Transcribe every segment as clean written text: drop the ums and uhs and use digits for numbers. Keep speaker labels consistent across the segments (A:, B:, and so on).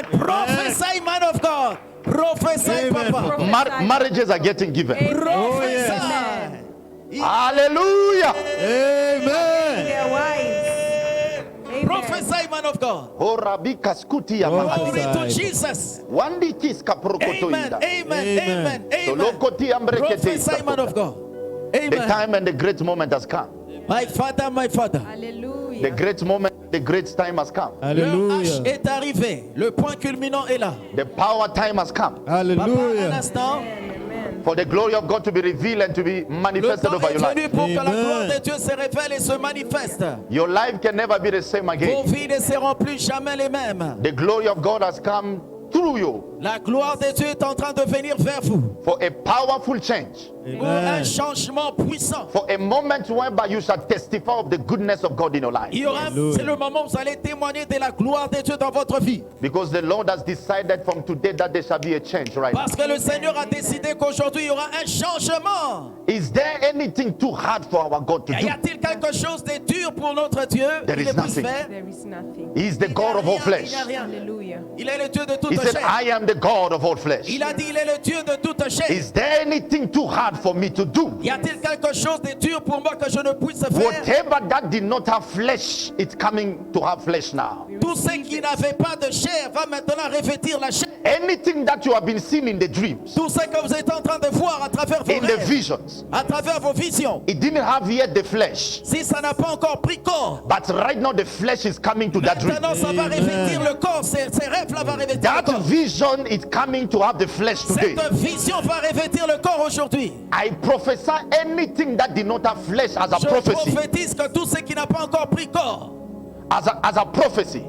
A: Amen. Prophesy, man of God. Prophesy, Papa.
B: Marriages are getting given.
A: Prophesy.
B: Hallelujah.
C: Amen.
D: Their wives. Amen.
A: Prophesy, man of God.
B: Glory
A: Glory to Jesus. Amen. Amen. Amen. Amen. Prophesy, man of God.
B: The
A: Amen.
B: time and the great moment has come.
A: My Father, my Father.
D: Hallelujah.
B: The great moment, the great time has come.
A: L'heure H est arrivé. Le point culminant est là.
B: The power time has come.
A: Papa, un
C: Hallelujah.
A: instant.
D: Amen.
B: For the glory of God to be revealed and to be
A: Le
B: manifested
A: temps
B: over
A: est
B: your life.
A: venu pour que la
C: Amen.
A: gloire de Dieu se révèle et se manifeste.
B: Your life can never be the same
A: Vos
B: again.
A: vies ne seront plus jamais les mêmes.
B: The glory of God has come through you
A: La gloire de Dieu est en train de venir vers vous
B: for a powerful change.
A: pour un changement puissant.
B: For a moment whereby you shall testify of the goodness of God in your life.
A: Il y aura, c'est le moment où vous allez témoigner de la gloire de Dieu dans votre vie.
B: Because the Lord has decided from today that there shall be a change right now.
A: Parce que le Seigneur a décidé qu'aujourd'hui il y aura un changement.
B: Is there anything too hard for our God to
A: Y
B: do?
A: a-t-il quelque chose de dur pour notre Dieu
B: There
A: qu'il
B: is
A: ne puisse
B: nothing.
A: faire?
D: There is nothing.
B: He is the
A: Il
B: God
A: n'a
B: of all
A: rien,
B: flesh.
A: il n'a rien.
D: Hallelujah.
A: Il est le Dieu de
B: He
A: toute
B: said,
A: chair.
B: I am the God of all flesh.
A: Il a dit, il est le Dieu de toute chair.
B: Is there anything too hard for me to do?
A: Y a-t-il quelque chose de dur pour moi que je ne puisse faire?
B: Whatever that did not have flesh, it's coming to have flesh now.
A: Tout ce qui n'avait pas de chair va maintenant revêtir la chair.
B: Anything that you have been seeing in the dreams,
A: Tout ce que vous êtes en train de voir à travers vos
B: in the
A: rêves,
B: visions,
A: à travers vos visions,
B: it didn't have yet the flesh.
A: si ça n'a pas encore pris corps,
B: But right now the flesh is coming to that dream.
A: maintenant ça va revêtir le corps. Ces rêves-là vont revêtir le
B: That
A: corps.
B: vision is coming to have the flesh today.
A: Cette vision va revêtir le corps aujourd'hui.
B: I prophesy anything that did not have flesh as a
A: Je
B: prophecy,
A: prophétise que tout ce qui n'a pas encore pris corps,
B: as a prophecy.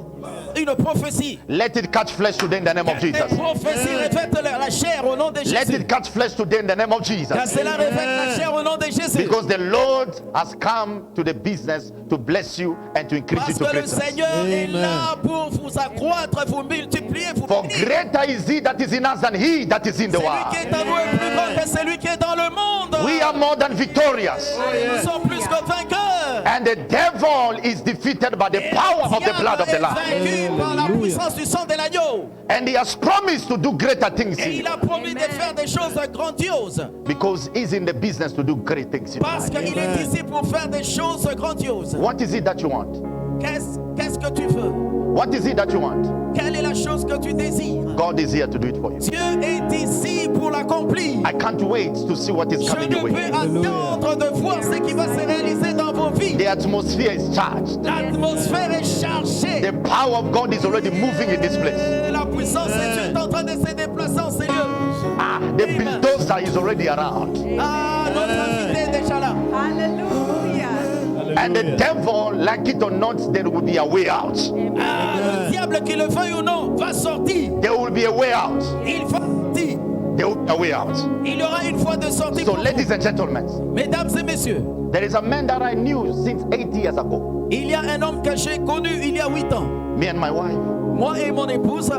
A: une prophétie,
B: Let it catch flesh today in the name of
A: une
B: Jesus.
A: prophétie revête la chair au nom de
B: Let
A: Jésus.
B: it catch flesh today in the name of Jesus.
A: Car cela revête la chair au nom de Jésus.
B: Because the Lord has come to the business to bless you and to increase you
A: Parce
B: to
A: que le
B: greatness.
A: Seigneur est
C: Amen.
A: là pour vous accroître, vous multiplier, vous
B: For
A: bénir.
B: greater is he that is in us than he that is in the
A: Celui
B: world.
A: qui est en nous est plus grand que celui qui est dans le monde.
B: We are more than victorious.
A: Nous sommes plus que vainqueurs.
B: And the devil is defeated by the power of the blood of the
A: est
B: Lamb.
A: vaincu par la
C: Alléluia.
A: puissance du sang de l'agneau.
B: And he has promised to do greater things
A: Et
B: in
A: il
B: you.
A: a promis de faire des choses grandioses.
B: Because he's in the business to do great things in your
A: Parce
B: life.
A: qu'il est ici pour faire des choses grandioses.
B: What is it that you want?
A: Qu'est-ce que tu veux?
B: What is it that you want?
A: Quelle est la chose que tu désires?
B: God is here to do it for you.
A: Dieu est ici pour l'accomplir.
B: I can't wait to see what is
A: Je
B: coming your
A: ne
B: way.
A: peux attendre de voir ce qui va se réaliser dans vos vies.
B: The atmosphere is charged.
A: L'atmosphère est chargée.
B: The power of God is already moving in this place.
A: La puissance de Dieu est en train de se déplacer en ces lieux.
B: Ah, the bulldozer is already around.
A: Ah, notre invité est déjà là.
D: Hallelujah.
B: And the devil, like it or not, there will be a way out.
A: Ah, le diable, qu'il le veuille ou non, va sortir.
B: There will be a way out.
A: Il va sortir.
B: There will be a way out.
A: Il y aura une fois de sortie
B: So,
A: pour vous.
B: ladies and gentlemen,
A: Mesdames et messieurs,
B: there is a man that I knew since 8 years ago.
A: il y a un homme que j'ai connu il y a 8 ans.
B: Me and my wife,
A: Moi et mon épouse,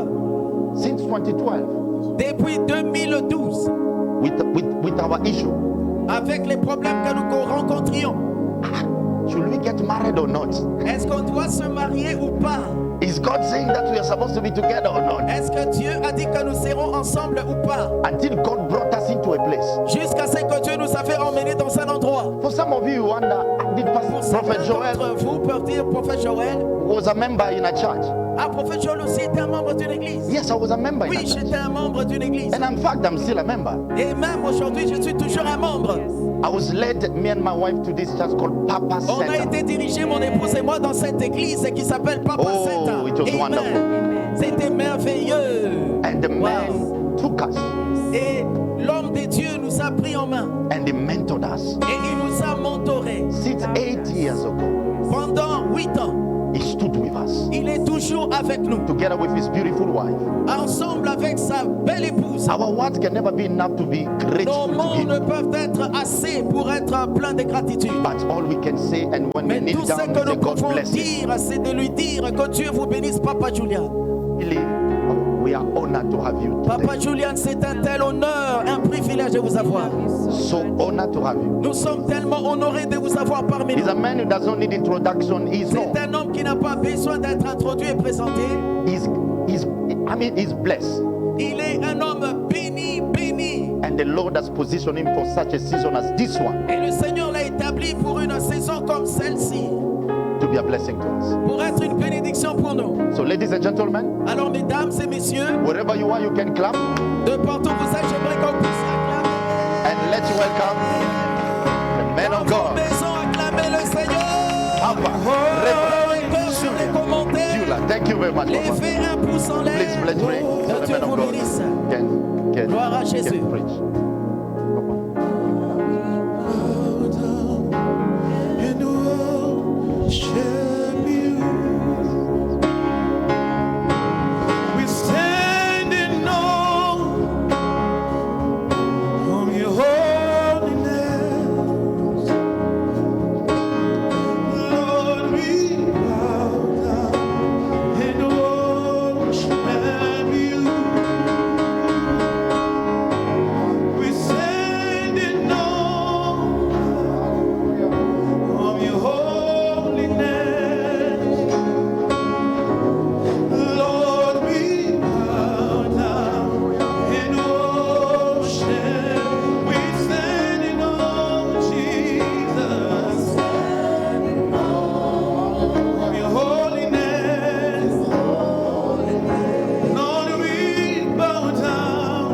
B: since 2012,
A: depuis 2012,
B: with our issue.
A: avec les problèmes que nous rencontrions.
B: Should we get married or not?
A: Est-ce qu'on doit se marier ou pas?
B: Is God saying that we are supposed to be together or not?
A: Est-ce que Dieu a dit que nous serons ensemble ou pas?
B: Until God brought us into a place.
A: Jusqu'à ce que Dieu nous avait emmenés dans un endroit.
B: For some of you, you wonder, did
A: Pour
B: Prophet
A: certains
B: Joel
A: d'entre vous peuvent dire, prophète Joël,
B: was a member in a church?
A: ah, prophète Joël aussi était un membre d'une église.
B: Yes, I was a member in a
A: Oui,
B: church.
A: j'étais un membre d'une église.
B: And in fact, I'm still a member.
A: Et même aujourd'hui, je suis toujours un membre.
B: I was led, me and my wife, to this church called Papa
A: On a
B: Center.
A: été dirigé, mon épouse et moi, dans cette église qui s'appelle Papa
B: Oh,
A: Center.
B: it was
A: Amen.
B: wonderful.
A: C'était merveilleux.
B: And the
A: Wow.
B: man took us
A: Et l'homme de Dieu nous a pris en main.
B: and he mentored us.
A: Et il nous a mentorés.
B: Since 8 years ago,
A: Pendant 8 ans,
B: he stood with us,
A: il est toujours avec nous.
B: together with his beautiful wife.
A: Ensemble avec sa belle épouse.
B: Our words can never be enough to be
A: Nos
B: grateful to
A: mots ne
B: him.
A: peuvent être assez pour être pleins de gratitude.
B: But all we can say, and when we
A: Mais
B: kneel
A: tout ce
B: down,
A: que
B: we say,
A: nous
B: God
A: pouvons
B: bless him.
A: dire, c'est de lui dire que Dieu vous bénisse, Papa Julian.
B: Really, we are honored to have you today.
A: Papa Julian, c'est un tel honneur, un privilège de vous avoir.
B: So honored to have you.
A: Nous sommes tellement honorés de vous avoir parmi
B: He's
A: nous.
B: a man who doesn't need introduction. He's
A: C'est
B: known.
A: un homme qui n'a pas besoin d'être introduit et présenté.
B: He's I mean, he's blessed.
A: Il est un homme béni, béni.
B: And the Lord has positioned him for such a season as this one
A: Et le Seigneur l'a établi pour une saison comme celle-ci,
B: to be a blessing to us.
A: pour être une bénédiction pour nous.
B: So, ladies and gentlemen,
A: Alors, mesdames et messieurs,
B: wherever you are, you can clap
A: de partout où vous êtes, j'aimerais qu'on puisse acclamer.
B: and let's welcome the man
A: Dans
B: of
A: vos
B: God.
A: maisons, acclamez le Seigneur.
B: Abba, Reverend
A: Encore sur les commentaires.
B: Julia. Thank you very much.
A: Les
B: Papa.
A: faits un pouce en
B: Please,
A: l'air.
B: let's pray.
A: Que
B: So the
A: Dieu
B: man
A: vous
B: of God
A: bénisse.
B: can
A: Gloire à Jésus.
B: preach.
C: And worship you. We stand in awe of your holiness. Lord, we bow down and worship you. We stand in awe of your holiness. Lord, we bow down and worship. We stand in awe, Jesus, of your holiness. Lord, we bow down.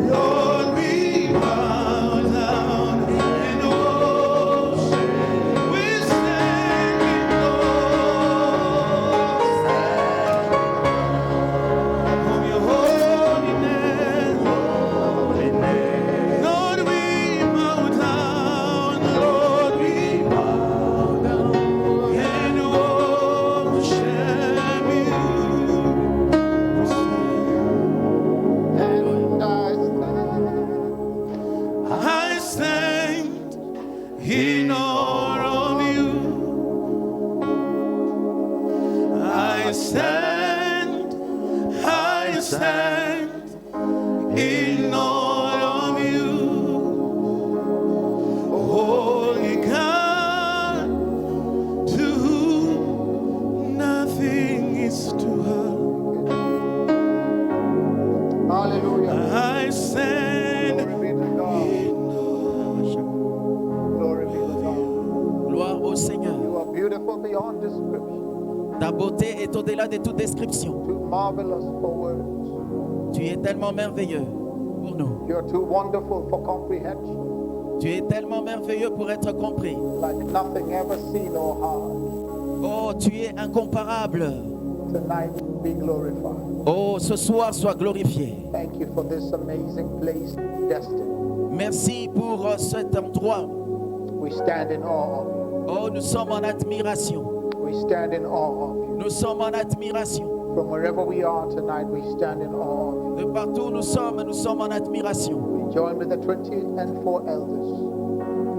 C: Lord, we bow down and worship. We stand in awe of your holiness. Lord, we bow down. Lord, we bow down and worship you. I stand in awe of you. I stand in awe of you. Holy God, to whom nothing is too hard.
E: Hallelujah.
C: I stand
E: Glory be to God.
C: in awe.
E: Glory be to God.
A: Gloire au Seigneur.
E: You are beautiful beyond description.
A: Ta beauté est au-delà de toute description.
E: Too marvelous for words.
A: Tu es tellement merveilleux pour nous.
E: You're too wonderful for comprehension.
A: Tu es tellement merveilleux pour être compris.
E: Like nothing ever seen or heard.
A: Oh, tu es incomparable.
E: Tonight be glorified.
A: Oh, ce soir, sois glorifié.
E: Thank you for this amazing place, destiny.
A: Merci pour cet endroit.
E: We stand in awe of you.
A: Oh, nous sommes en admiration.
E: We stand in awe of you.
A: Nous sommes en admiration.
E: From wherever we are tonight, we stand in awe of
A: De partout où nous sommes en admiration.
E: you. We join with the 24 elders.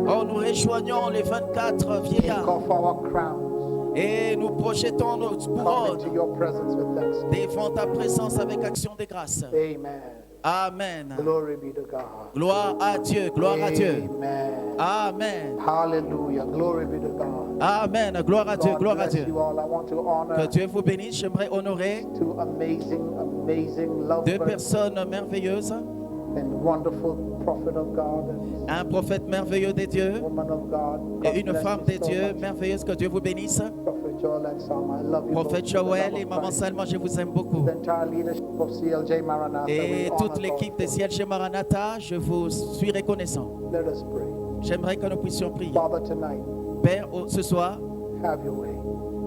A: Oh, nous rejoignons les 24
E: Take
A: vieillards
E: off our crowns.
A: et nous projetons nos
E: Come
A: couronnes
E: into your presence with thanksgiving.
A: devant ta présence avec action de grâce.
E: Amen.
A: Amen.
E: Glory be to God.
A: Gloire à Dieu, gloire à Dieu.
E: Amen.
A: Amen.
E: Hallelujah. Glory be to God.
A: Amen. Gloire à Dieu,
E: God
A: gloire à
E: bless
A: Dieu.
E: you all. I want to
A: Que
E: honor
A: Dieu vous bénisse. J'aimerais honorer
E: two amazing love
A: deux
E: birds
A: personnes merveilleuses.
E: and wonderful prophet of God and
A: Un prophète merveilleux des dieux
E: woman of God. God
A: et une
E: bless
A: femme
E: you
A: des
E: so
A: dieux
E: much.
A: merveilleuse. Que Dieu vous bénisse.
E: Prophet Joel and Sam, I love you both
A: Prophète
E: with the love
A: Joël
E: of
A: et Maman
E: Christ.
A: Salma, je vous aime beaucoup.
E: The entire leadership of CLJ Maranatha, we
A: Et
E: honor
A: toute
E: God
A: l'équipe de
E: for you.
A: Ciel chez Maranatha, je vous suis reconnaissant.
E: Let us pray.
A: J'aimerais que nous puissions prier.
E: Father, tonight,
A: Père, ce soir,
E: have your way.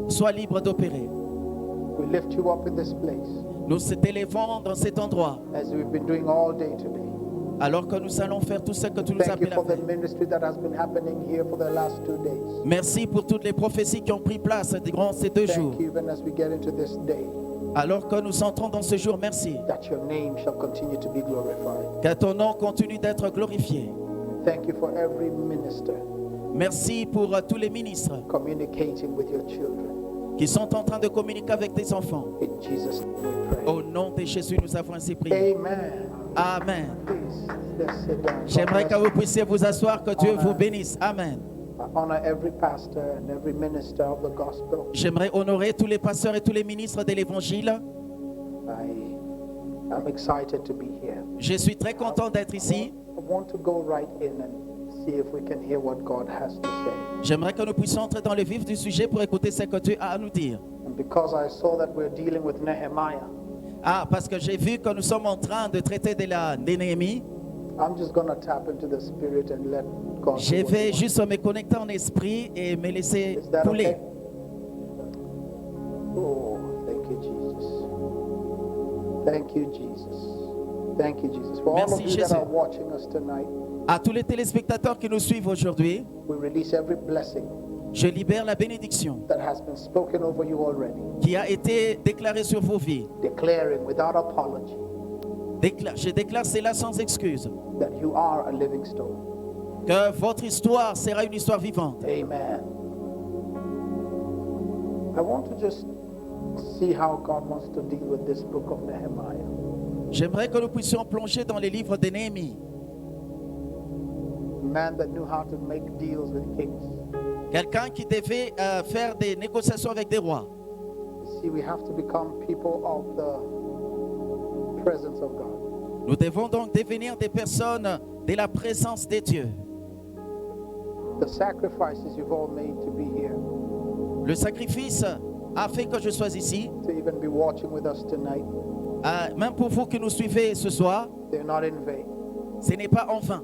A: sois libre d'opérer.
E: We lift you up in this place
A: Nous t'élevons dans cet endroit,
E: as we've been doing all day today.
A: alors que nous allons faire tout ce que tu nous
E: Thank you
A: appelles à
E: for the
A: faire.
E: ministry that has been happening here for the last 2 days.
A: Merci pour toutes les prophéties qui ont pris place durant ces 2 jours.
E: Thank you even as we get into this day,
A: Alors que nous entrons dans ce jour, merci.
E: that your name shall continue to be glorified.
A: Que ton nom continue d'être glorifié.
E: Thank you for every minister
A: Merci pour tous les ministres
E: communicating with your children.
A: qui sont en train de communiquer avec tes enfants.
E: In Jesus' name we pray.
A: Au nom de Jésus, nous avons ainsi prié.
E: Amen.
A: Amen.
E: Please, let's sit down. God
A: J'aimerais que
E: bless
A: vous
E: you.
A: puissiez vous asseoir, que Dieu vous bénisse. Amen.
E: I honor every pastor and every minister of the gospel.
A: J'aimerais honorer tous les pasteurs et tous les ministres de l'Évangile.
E: I I'm excited to be here.
A: Je suis très content d'être ici.
E: I want to go right in and see if we can hear what God has to say.
A: J'aimerais que nous puissions entrer dans le vif du sujet pour écouter ce que Dieu a à nous dire.
E: And because I saw that we're dealing with Nehemiah,
A: Ah, parce que j'ai vu que nous sommes en train de traiter de Néhémie.
E: I'm just going to tap into the Spirit and let God
A: Je
E: do what he
A: vais
E: wants.
A: juste me connecter en esprit et me laisser
E: Is that
A: couler.
E: okay? Oh, thank you, Jesus. Thank you, Jesus. Thank you, Jesus. For all
A: Merci,
E: of you
A: Jésus.
E: that are watching us tonight,
A: À tous les téléspectateurs qui nous suivent aujourd'hui,
E: we release every blessing
A: je libère la bénédiction
E: that has been spoken over you already,
A: qui a été déclarée sur vos vies.
E: declaring without apology
A: Je déclare cela sans excuse,
E: that you are a living stone.
A: que votre histoire sera une histoire vivante.
E: Amen. I want to just see how God wants to deal with this book of Nehemiah.
A: J'aimerais que nous puissions plonger dans les livres de Néhémie.
E: A man that knew how to make deals with kings.
A: Quelqu'un qui devait faire des négociations avec des rois.
E: You see, we have to become people of the presence of God.
A: Nous devons donc devenir des personnes de la présence de Dieu.
E: The sacrifices you've all made to be here,
A: Le sacrifice a fait que je sois ici.
E: to even be watching with us tonight,
A: Même pour vous qui nous suivez ce soir,
E: they're not in vain.
A: ce n'est pas en vain.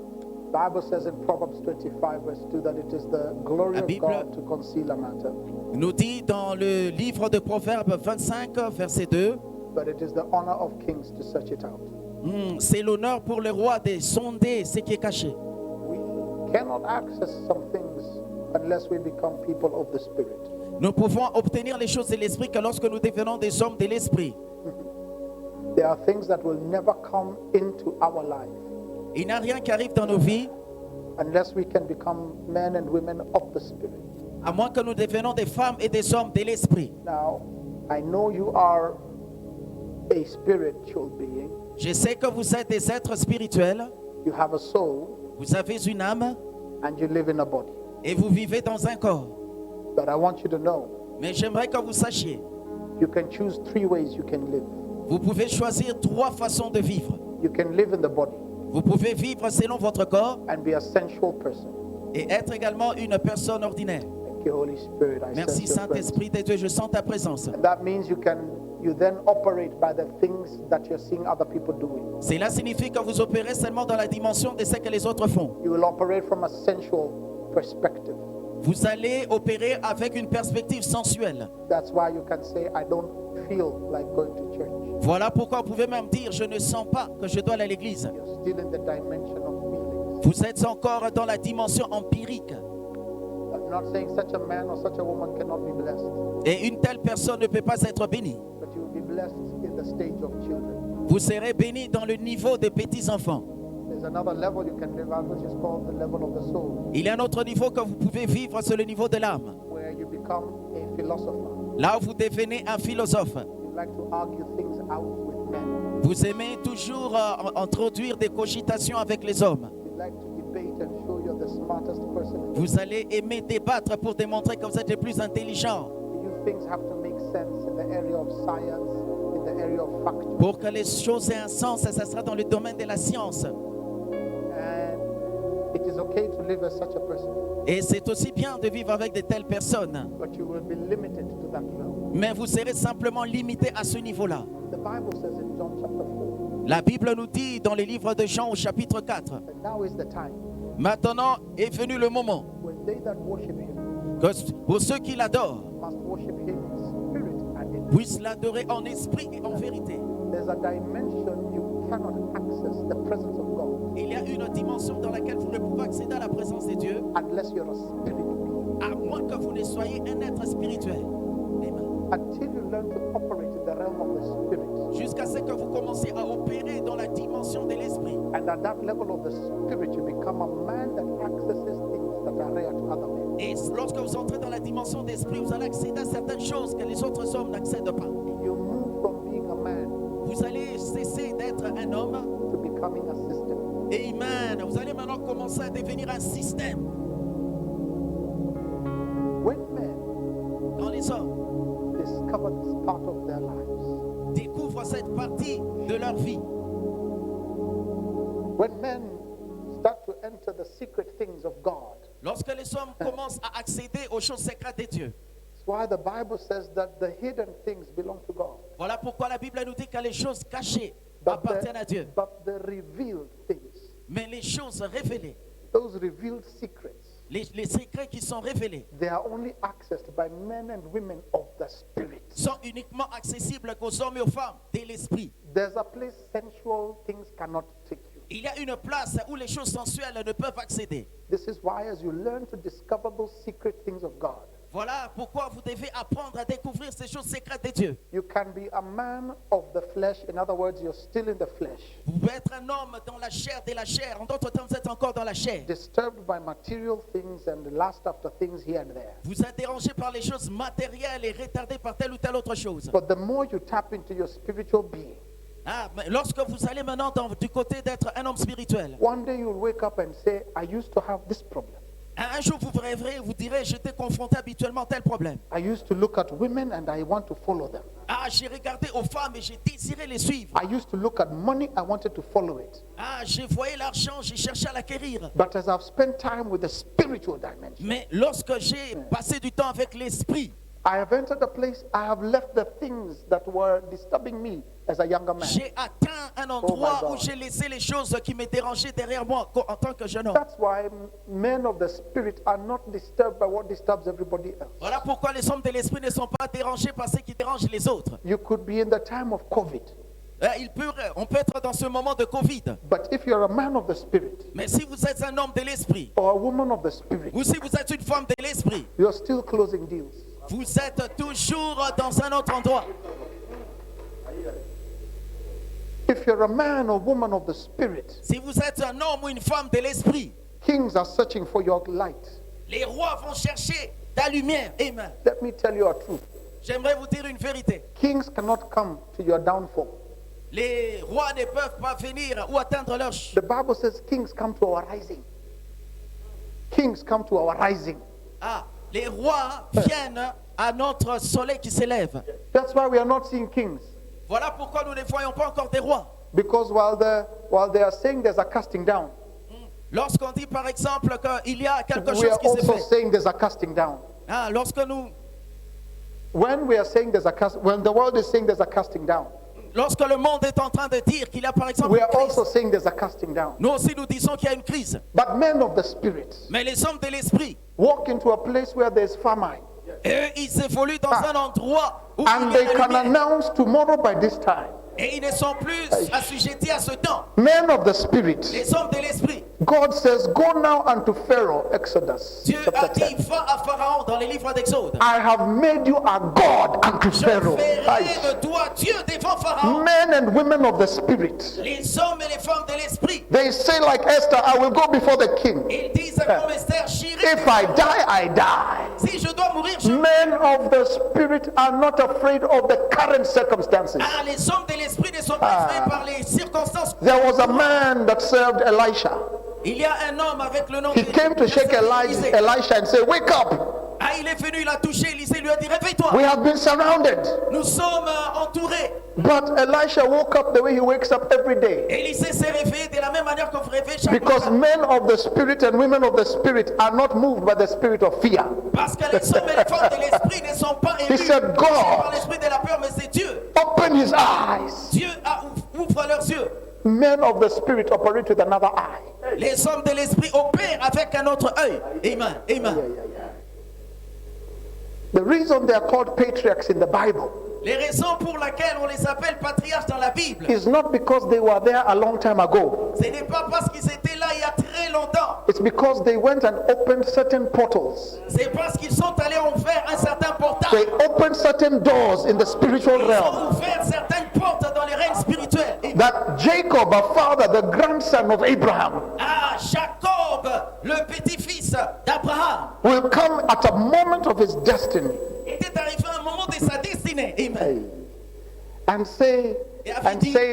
E: The Bible says in Proverbs 25 verse 2 that it is the glory
A: La
E: of
A: Bible-
E: God to conceal a matter,
A: Nous dit dans le livre de Proverbes 25, verset 2,
E: but it is the honor of kings to search it out.
A: c'est l'honneur pour le roi de sonder ce qui est caché.
E: We cannot access some things unless we become people of the Spirit.
A: Nous pouvons obtenir les choses de l'esprit que lorsque nous devenons des hommes de l'esprit.
E: There are things that will never come into our life
A: Il n'y a rien qui arrive dans nos vies,
E: unless we can become men and women of the Spirit.
A: à moins que nous devenons des femmes et des hommes de l'esprit.
E: Now, I know you are a spiritual being.
A: Je sais que vous êtes des êtres spirituels,
E: You have a soul
A: vous avez une âme
E: and you live in a body.
A: et vous vivez dans un corps.
E: But I want you to know
A: Mais j'aimerais que vous sachiez,
E: you can choose 3 ways you can live.
A: vous pouvez choisir 3 façons de vivre.
E: You can live in the body
A: Vous pouvez vivre selon votre corps
E: and be a sensual person.
A: et être également une personne ordinaire.
E: Thank you, Holy Spirit. I
A: Merci
E: sense your presence.
A: Saint-Esprit de Dieu, je sens ta présence.
E: And that means you then operate by the things that you're seeing other people doing.
A: Cela signifie que vous opérez seulement dans la dimension de ce que les autres font.
E: You will operate from a sensual perspective.
A: Vous allez opérer avec une perspective sensuelle.
E: That's why you can say, I don't feel like going to church.
A: Voilà pourquoi vous pouvez même dire, je ne sens pas que je dois aller à l'église.
E: You're still in the dimension of feelings.
A: Vous êtes encore dans la dimension empirique.
E: I'm not saying such a man or such a woman cannot be blessed,
A: Et une telle personne ne peut pas être bénie.
E: but you will be blessed in the stage of children.
A: Vous serez béni dans le niveau des petits-enfants.
E: There's another level you can live at, which is called the level of the soul,
A: Il y a un autre niveau que vous pouvez vivre, c'est le niveau de l'âme.
E: where you become a philosopher.
A: Là où vous devenez un philosophe.
E: You like to argue things out with men.
A: Vous aimez toujours introduire des cogitations avec les hommes.
E: You like to debate and show you're the smartest person.
A: Vous allez aimer débattre pour démontrer que vous êtes le plus intelligent.
E: You things have to make sense in the area of science, in the area of fact.
A: Pour que les choses aient un sens, ça sera dans le domaine de la science.
E: And it is okay to live as such a person,
A: Et c'est aussi bien de vivre avec de telles personnes.
E: but you will be limited to that level.
A: Mais vous serez simplement limité à ce niveau-là.
E: The Bible says in John chapter 4,
A: La Bible nous dit dans les livres de Jean au chapitre 4,
E: that now is the time
A: maintenant est venu le moment
E: when they that worship him
A: que pour ceux qui l'adorent,
E: must worship him in spirit and in truth.
A: puissent l'adorer en esprit et en vérité.
E: There's a dimension you cannot access the presence of God
A: Il y a une dimension dans laquelle vous ne pouvez accéder à la présence de Dieu,
E: unless you're a spirit being.
A: à moins que vous ne soyez un être spirituel. Amen.
E: Until you learn to operate in the realm of the spirit.
A: Jusqu'à ce que vous commencez à opérer dans la dimension de l'esprit.
E: And at that level of the spirit, you become a man that accesses things that are rare to other men.
A: Et lorsque vous entrez dans la dimension d'esprit, vous allez accéder à certaines choses que les autres hommes n'accèdent pas.
E: You move from being a man
A: Vous allez cesser d'être un homme.
E: to becoming a system.
A: Amen. Vous allez maintenant commencer à devenir un système.
E: When men
A: Quand les hommes
E: discover this part of their lives,
A: découvrent cette partie de leur vie.
E: When men start to enter the secret things of God,
A: Lorsque les hommes commencent à accéder aux choses secrètes de Dieu.
E: that's why the Bible says that the hidden things belong to God.
A: Voilà pourquoi la Bible nous dit que les choses cachées
E: But
A: appartiennent à Dieu.
E: but the revealed things,
A: Mais les choses révélées,
E: those revealed secrets,
A: les secrets qui sont révélés,
E: they are only accessed by men and women of the Spirit.
A: sont uniquement accessibles qu'aux hommes et aux femmes de l'esprit.
E: There's a place sensual things cannot take you.
A: Il y a une place où les choses sensuelles ne peuvent accéder.
E: This is why, as you learn to discover those secret things of God,
A: Voilà pourquoi vous devez apprendre à découvrir ces choses secrètes de Dieu.
E: you can be a man of the flesh. In other words, you're still in the flesh,
A: Vous pouvez être un homme dans la chair de la chair. En d'autres termes, vous êtes encore dans la chair.
E: disturbed by material things and lust after things here and there.
A: Vous êtes dérangé par les choses matérielles et retardé par telle ou telle autre chose.
E: But the more you tap into your spiritual being,
A: Ah, mais lorsque vous allez maintenant du côté d'être un homme spirituel,
E: one day you'll wake up and say, I used to have this problem.
A: un jour vous rêverez, vous direz, j'étais confronté habituellement à tel problème.
E: I used to look at women and I want to follow them.
A: Ah, j'ai regardé aux femmes et j'ai désiré les suivre.
E: I used to look at money, I wanted to follow it.
A: Ah, j'ai voyé l'argent, j'ai cherché à l'acquérir.
E: But as I've spent time with the spiritual dimension,
A: Mais lorsque j'ai passé du temps avec l'esprit,
E: I have entered a place, I have left the things that were disturbing me as a younger man.
A: j'ai atteint un endroit
E: God.
A: où j'ai laissé les choses qui me dérangeaient derrière moi en tant que jeune homme.
E: That's why men of the spirit are not disturbed by what disturbs everybody else.
A: Voilà pourquoi les hommes de l'esprit ne sont pas dérangés par ce qui dérange les autres.
E: You could be in the time of COVID,
A: On peut être dans ce moment de Covid.
E: but if you're a man of the spirit
A: Mais si vous êtes un homme de l'esprit,
E: or a woman of the spirit,
A: ou si vous êtes une femme de l'esprit,
E: you're still closing deals.
A: vous êtes toujours dans un autre endroit.
E: If you're a man or woman of the spirit,
A: Si vous êtes un homme ou une femme de l'esprit,
E: kings are searching for your light.
A: les rois vont chercher ta lumière. Amen.
E: Let me tell you a truth.
A: J'aimerais vous dire une vérité.
E: Kings cannot come to your downfall.
A: Les rois ne peuvent pas venir ou atteindre leur
E: The Bible says kings come to our rising. Kings come to our rising.
A: Ah, les rois viennent à notre soleil qui s'élève.
E: That's why we are not seeing kings.
A: Voilà pourquoi nous ne voyons pas encore des rois.
E: Because while they are saying there's a casting down,
A: Lorsqu'on dit par exemple qu'il y a quelque
E: we
A: chose
E: are
A: qui s'est
E: also
A: fait.
E: saying there's a casting down.
A: Ah, lorsque nous,
E: When we are saying when the world is saying there's a casting down,
A: lorsque le monde est en train de dire qu'il y a par exemple
E: we
A: une
E: are
A: crise,
E: also saying there's a casting down.
A: nous aussi nous disons qu'il y a une crise.
E: But men of the spirit
A: Mais les hommes de l'esprit,
E: walk into a place where there's famine,
A: eux, ils évoluent dans un endroit où
E: and
A: il y a
E: they
A: la
E: can
A: lumière.
E: announce tomorrow by this time.
A: Et ils ne sont plus assujettis à ce temps.
E: Men of the spirit,
A: Les hommes de l'esprit,
E: God says, go now unto Pharaoh, Exodus
A: Dieu a
E: chapter
A: dit
E: 10.
A: va à Pharaon dans les livres d'Exode.
E: I have made you a God unto
A: Je
E: Pharaoh.
A: ferai
E: Aye.
A: de toi Dieu devant Pharaon.
E: Men and women of the spirit,
A: Les hommes et les femmes de l'esprit,
E: they say like Esther, I will go before the king.
A: ils disent comme Esther, j'irai.
E: If I die, I die.
A: Si je dois mourir, je
E: Men of the spirit are not afraid of the current circumstances.
A: Ah, les hommes de l'esprit ne sont pas effrayés par les circonstances.
E: There was a man that served Elisha.
A: Il y a un homme avec le nom
E: He came to shake Elisha and say, wake up.
A: Ah, il est venu, il a touché Élisée, lui a dit réveille-toi.
E: We have been surrounded.
A: Nous sommes entourés.
E: But Elisha woke up the way he wakes up every day.
A: Élisée s'est réveillé de la même manière que vous réveillez chaque
E: Because
A: matin.
E: men of the spirit and women of the spirit are not moved by the spirit of fear.
A: Parce que les hommes et les femmes de l'esprit ne sont pas élus
E: said, God.
A: par l'esprit de la peur, mais c'est Dieu.
E: Open his eyes.
A: Dieu ouvre leurs yeux.
E: Men of the spirit operate with another eye.
A: Les hommes de l'esprit opèrent avec un autre œil. Amen. Amen.
E: The reason they are called patriarchs in the Bible
A: Les raisons pour lesquelles on les appelle patriarches dans la Bible,
E: is not because they were there a long time ago.
A: ce n'est pas parce qu'ils étaient là il y a très longtemps.
E: It's because they went and opened certain portals.
A: C'est parce qu'ils sont allés ouvrir un certain portail.
E: They opened certain doors in the spiritual
A: Ils
E: realm.
A: ont ouvert certaines portes dans les règnes spirituels. Et
E: That Jacob, our father, the grandson of Abraham,
A: ah, Jacob, le petit-fils d'Abraham,
E: will come at a moment of his destiny
A: était arrivé à un moment de sa destinée. Amen.
E: and say,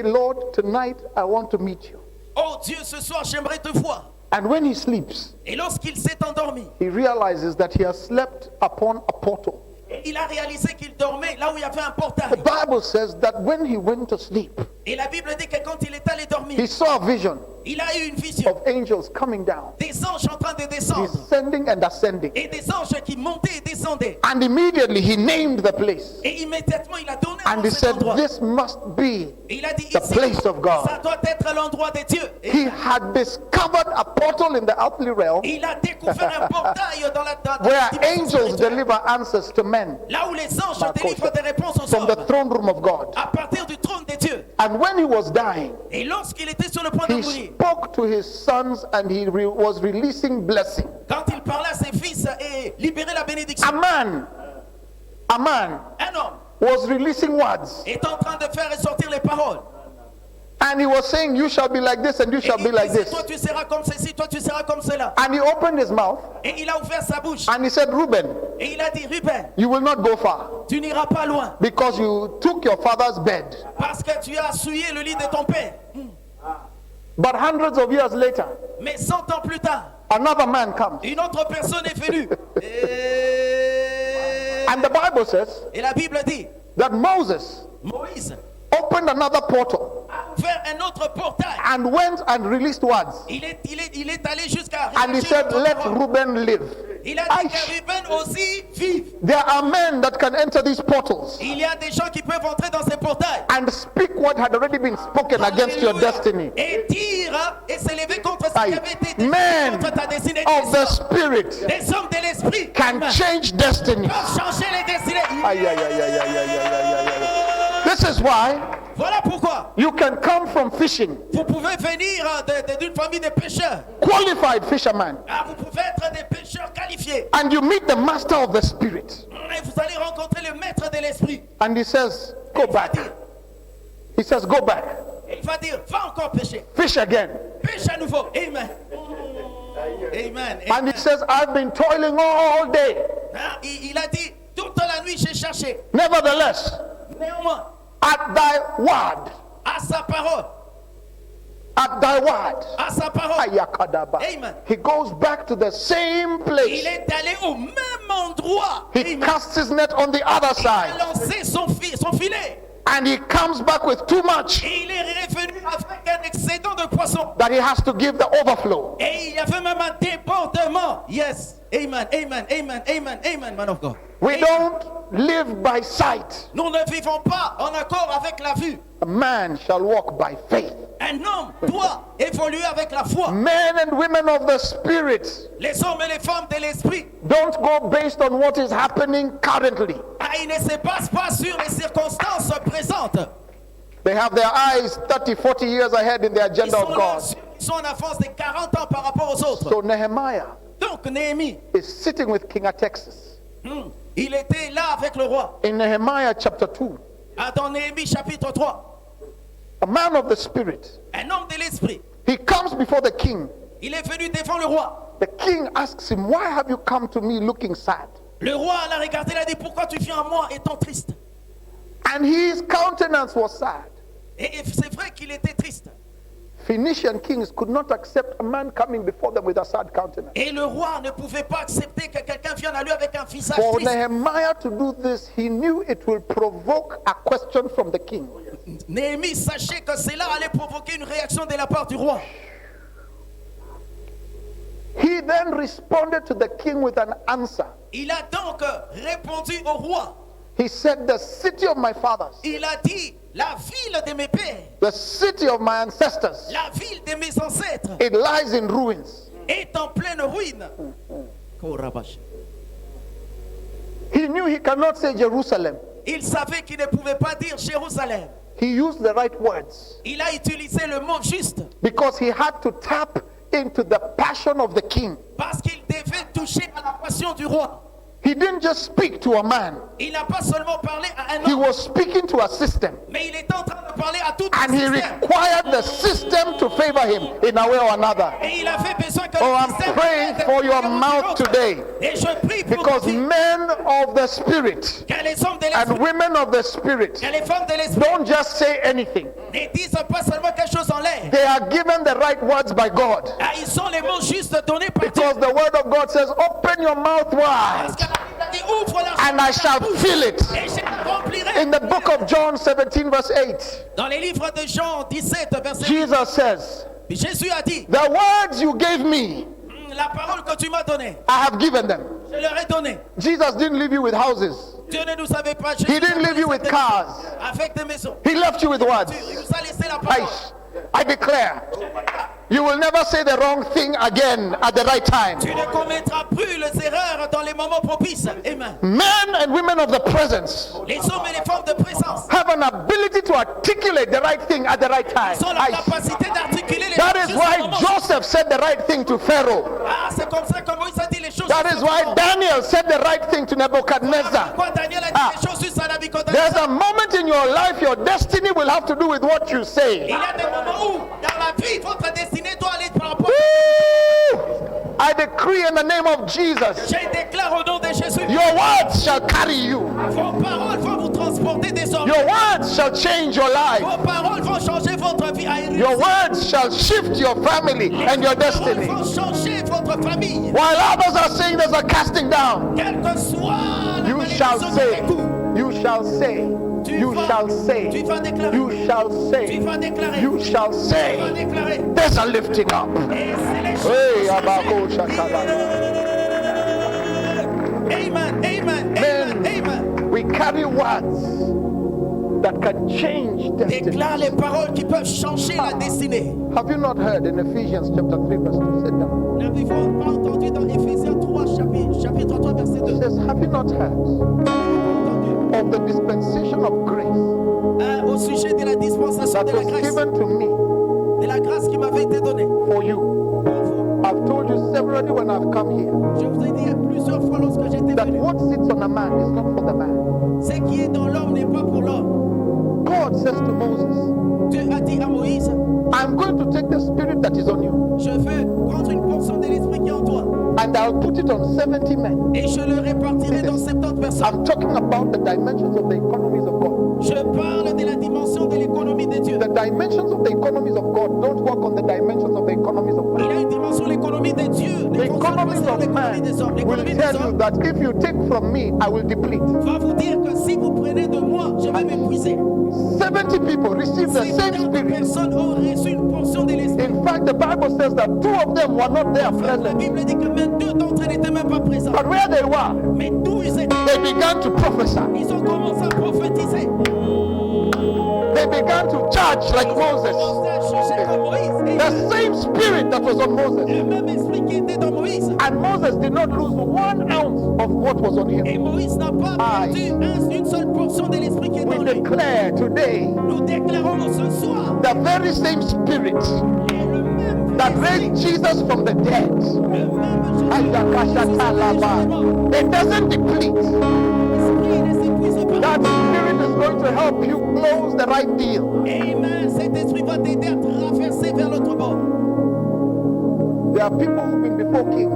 E: Lord, tonight I want to meet you.
A: Oh Dieu, ce soir j'aimerais te voir.
E: And when he sleeps,
A: Et lorsqu'il s'est endormi,
E: he realizes that he has slept upon a portal.
A: Et il a réalisé qu'il dormait là où il y avait un
E: The
A: portail.
E: Bible says that when he went to sleep,
A: Et la Bible dit que quand il est allé dormir,
E: he saw a vision
A: il a eu une vision.
E: of angels coming down,
A: Des anges en train de descendre.
E: descending and ascending.
A: Et des anges qui montaient et descendaient.
E: And immediately he named the place.
A: Et immédiatement il a donné un
E: And
A: nom
E: he
A: à cet
E: said,
A: endroit.
E: this must be.
A: Et il a dit
E: the
A: ici,
E: place of God.
A: ça doit être l'endroit de Dieu. Et
E: He had discovered a portal in the earthly realm
A: il a découvert un portail dans la
E: where
A: dimension
E: angels
A: spirituelle.
E: deliver answers to men
A: Là où les anges délivrent des réponses aux
E: from the
A: hommes.
E: throne room of God.
A: À partir du trône de Dieu.
E: And when he was dying,
A: Et lorsqu'il était sur le point de
E: he
A: mourir,
E: spoke to his sons and he was releasing blessing.
A: quand il parlait à ses fils et libérait la bénédiction,
E: A man
A: un homme
E: was releasing words.
A: est en train de faire ressortir les paroles.
E: And he was saying, you shall be like this and you
A: Et
E: shall
A: il
E: be like
A: disait,
E: this.
A: toi tu seras comme ceci, toi tu seras comme cela.
E: And he opened his mouth
A: Et il a ouvert sa bouche.
E: and he said, Reuben,
A: Et il a dit, Ruben,
E: you will not go far
A: tu n'iras pas loin.
E: because you took your father's bed.
A: Parce que tu as souillé le lit de ton père.
E: But hundreds of years later,
A: Mais 100 ans plus tard,
E: another man comes.
A: une autre personne est venue.
E: And the Bible says
A: Et la Bible dit,
E: that Moses
A: Moïse
E: opened another portal
A: a ouvert un autre portail.
E: and went and released words.
A: Il est allé jusqu'à
E: And he said,
A: relâcher
E: let
A: notre parole.
E: Reuben live.
A: Il a dit que Ruben aussi vive.
E: There are men that can enter these portals
A: Il y a des gens qui peuvent entrer dans ces portails.
E: and speak what had already been spoken against your
A: Alléluia.
E: destiny.
A: Et dire et s'élever contre ce qui
E: Aye.
A: avait été dit
E: Men
A: contre ta destinée.
E: of the Spirit
A: Des hommes de l'esprit
E: can change destiny.
A: peuvent changer les destinées.
E: Aye, aye, aye, aye, aye, aye, aye, aye, aye. This is why
A: Voilà pourquoi
E: you can come from fishing,
A: vous pouvez venir d'une famille de pêcheurs.
E: qualified fisherman,
A: Ah, vous pouvez être des pêcheurs qualifiés.
E: and you meet the master of the Spirit.
A: Et vous allez rencontrer le maître de l'esprit.
E: And he says, go back. He says, go back.
A: Il va dire, va encore pêcher.
E: Fish again.
A: Pêche à nouveau. Amen. Amen.
E: And he says, I've been toiling all day.
A: Ah, il a dit, toute la nuit j'ai cherché.
E: Nevertheless,
A: Néanmoins,
E: at thy word,
A: à sa parole,
E: at thy word,
A: à sa parole,
E: Ayakadaba.
A: Amen.
E: He goes back to the same
A: il
E: place.
A: est allé au même endroit.
E: He
A: Amen.
E: casts his net on the other
A: Il a
E: side.
A: lancé son filet.
E: And he comes back with too much
A: Et il est revenu avec un excédent de poissons.
E: that he has to give the overflow.
A: Et il y avait même un débordement. Yes. Amen. Amen. Amen. Amen. Amen, man of God.
E: We
A: Amen.
E: don't live by sight.
A: Nous ne vivons pas en accord avec la vue.
E: A man shall walk by faith.
A: Un homme doit évoluer avec la foi.
E: Men and women of the Spirit
A: Les hommes et les femmes de l'esprit,
E: don't go based on what is happening currently.
A: ah, ils ne se basent pas sur les circonstances présentes.
E: They have their eyes 30, 40 years ahead in the
A: Ils
E: agenda
A: sont,
E: of
A: là,
E: God.
A: ils sont en avance de 40 ans par rapport aux autres.
E: So Nehemiah
A: Donc Néhémie,
E: is sitting with King Artaxerxes.
A: il était là avec le roi.
E: In Nehemiah chapter 2,
A: Dans Néhémie chapitre 3,
E: a man of the Spirit,
A: un homme de l'esprit,
E: he comes before the king.
A: il est venu devant le roi.
E: The king asks him, why have you come to me looking sad?
A: Le roi l'a regardé, il a dit, pourquoi tu viens à moi étant triste?
E: And his countenance was sad.
A: Et c'est vrai qu'il était triste.
E: Phoenician kings could not accept a man coming before them with a sad countenance.
A: Et le roi ne pouvait pas accepter que quelqu'un vienne à lui avec un visage
E: For
A: triste.
E: Nehemiah to do this, he knew it will provoke a question from the king.
A: Néhémie sachait que cela allait provoquer une réaction de la part du roi.
E: He then responded to the king with an answer.
A: Il a donc répondu au roi.
E: He said, the city of my fathers,
A: Il a dit, la ville de mes pères,
E: the city of my ancestors,
A: la ville de mes ancêtres
E: it lies in ruins.
A: est en pleine ruine.
E: He knew he cannot say Jerusalem.
A: Il savait qu'il ne pouvait pas dire Jérusalem.
E: He used the right words
A: Il a utilisé le mot juste
E: because he had to tap into the passion of the king.
A: parce qu'il devait toucher à la passion du roi.
E: He didn't just speak to a man,
A: Il n'a pas seulement parlé à un
E: he
A: homme,
E: was speaking to a system.
A: mais il était en train de parler à tout
E: And
A: le
E: he
A: système.
E: required the system to favor him in a way or another.
A: Et il avait besoin que
E: Oh,
A: le
E: I'm
A: système
E: praying
A: aide
E: for your
A: d'une
E: mouth
A: autre.
E: today.
A: Et je prie pour
E: Because
A: que
E: men of the Spirit
A: les hommes de
E: and
A: l'esprit,
E: women of the Spirit
A: que les femmes de l'esprit
E: don't just say anything.
A: ne disent pas seulement quelque chose en l'air.
E: They are given the right words by God.
A: Ah, ils sont les mots justes donnés par Dieu.
E: Because the word of God says, open your mouth
A: Parce
E: wide
A: que la Bible dit ouvre la
E: and I shall fill it.
A: et je la remplirai.
E: In the book of John 17, verse 8,
A: Dans les livres de Jean 17, verset 8,
E: Jesus says,
A: Jésus a dit,
E: the words you gave me,
A: la parole que tu m'as donnée,
E: I have given them.
A: je leur ai donnée.
E: Jesus didn't leave you with houses.
A: Dieu ne nous avait pas
E: He didn't leave you with cars.
A: avec des maisons.
E: He left you with words.
A: Il nous a laissé la parole.
E: I declare, you will never say the wrong thing again at the right time.
A: Tu ne commettras plus les erreurs dans les moments propices. Amen.
E: Men and women of the presence
A: Les hommes et les femmes de présence
E: have an ability to articulate the right thing at the right time.
A: ont la capacité d'articuler les
E: That
A: choses
E: is
A: au
E: why
A: moment.
E: Joseph said the right thing to Pharaoh.
A: Ah, c'est comme ça que Moïse a dit les choses.
E: That is why Daniel said the right thing to Nebuchadnezzar.
A: Pourquoi Daniel a dit
E: Ah.
A: les choses sur sa Nabucodonosor?
E: There's a moment in your life your destiny will have to do with what you
A: Il
E: say.
A: y a des moments où, dans la vie, votre destinée doit aller par rapport.
E: Woo! I decree in the name of Jesus,
A: Je déclare au nom de Jésus,
E: your words shall carry you.
A: vos paroles vont vous transporter désormais.
E: Your words shall change your life.
A: Vos paroles vont changer votre vie à une
E: Your words shall shift your family and your
A: Vos paroles
E: destiny.
A: vont changer votre famille.
E: While others are saying there's a casting down,
A: Quelle que soit la
E: you shall
A: malédiction
E: say,
A: qui t'écoute,
E: you shall say, you shall say,
A: tu vas déclarer,
E: you shall
A: tu
E: say,
A: vas déclarer,
E: you shall
A: tu vas
E: say,
A: déclarer.
E: there's a lifting up.
A: Et c'est les choses
E: Hey,
A: qui changent.
E: Abako Shakaba.
A: Amen, amen, amen, amen.
E: We carry words that can change destiny.
A: Déclare les paroles qui peuvent changer la destinée.
E: Have you not heard in Ephesians chapter 3 verse 2? Sit down.
A: N'avez-vous pas entendu dans Éphésiens 3, chapitre 3, verset 2?
E: It says, have you not heard
A: Entendu
E: of the dispensation of grace
A: au sujet de la dispensation
E: that
A: de la
E: was
A: grâce,
E: given to me
A: de la grâce qui m'avait été donnée
E: for you?
A: pour vous.
E: I've told you severally when I've come here
A: Je vous ai dit plusieurs fois lorsque j'étais
E: that
A: venu,
E: what sits on a man is not for the man.
A: ce qui est dans l'homme n'est pas pour l'homme.
E: God says to Moses,
A: Dieu a dit à Moïse,
E: I'm going to take the spirit that is on you
A: je veux prendre une portion de l'esprit qui est en toi
E: and I'll put it on 70 men.
A: et je le répartirai dans 70 personnes.
E: I'm talking about the dimensions of the economies of God.
A: Je parle de la dimension de l'économie de Dieu.
E: The dimensions of the economies of God don't work on the dimensions of the economies of
A: Il
E: man.
A: y a une dimension de l'économie de Dieu.
E: The
A: Ne fonctionne pas
E: economies
A: selon
E: of
A: l'économie
E: man
A: des hommes.
E: will
A: L'économie des
E: tell you
A: hommes
E: that if you take from me, I will deplete.
A: va vous dire que si vous prenez de moi, je vais m'épuiser.
E: 70 people receive the same
A: 70
E: spirit.
A: personnes ont reçu une portion de l'esprit.
E: In fact, the Bible says that two of them were not there
A: La
E: present.
A: Bible dit que même deux d'entre eux n'étaient même pas présents.
E: But where they were,
A: Mais d'où ils étaient,
E: they began to prophesy.
A: ils ont commencé à prophétiser.
E: They began to judge like
A: Ils ont
E: Moses.
A: commencé à juger comme Moïse. Et
E: The same spirit that was on Moses.
A: le même esprit qui était dans Moïse.
E: And Moses did not lose 1 ounce of what was on
A: Et
E: him.
A: Moïse n'a pas perdu une seule portion de l'esprit qui est
E: We
A: dans lui.
E: declare today
A: Nous déclarons ce soir
E: the very same spirit
A: et le même
E: that
A: esprit,
E: raised Jesus from the dead.
A: le même
E: Ayakashatalaba. It doesn't deplete.
A: esprit ne s'épuise pas.
E: That spirit is going to help you close the right deal.
A: Amen. Cet esprit va t'aider à traverser vers l'autre bord.
E: There are people who've been before kings,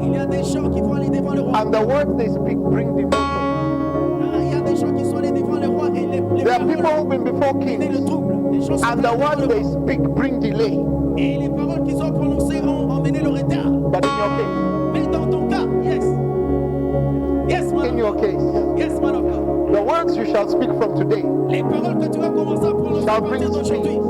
A: Il y a des gens qui vont aller devant le roi.
E: and the words they speak bring devotion.
A: Ah, il y a des gens qui sont allés devant le roi et les
E: There are people
A: paroles
E: who've been before
A: venaient le
E: kings,
A: trouble. Les gens sont
E: and the
A: allés devant
E: words
A: le
E: they
A: roi.
E: speak bring delay.
A: Et les paroles qu'ils ont prononcées ont emmené le retard.
E: But in your case,
A: Mais dans ton cas, yes. Yes, man
E: in
A: of
E: your
A: God.
E: case,
A: Yes, man of God.
E: the words you shall speak from today
A: Les paroles que tu vas commencer à prononcer à
E: shall
A: partir
E: bring
A: d'aujourd'hui
E: speed.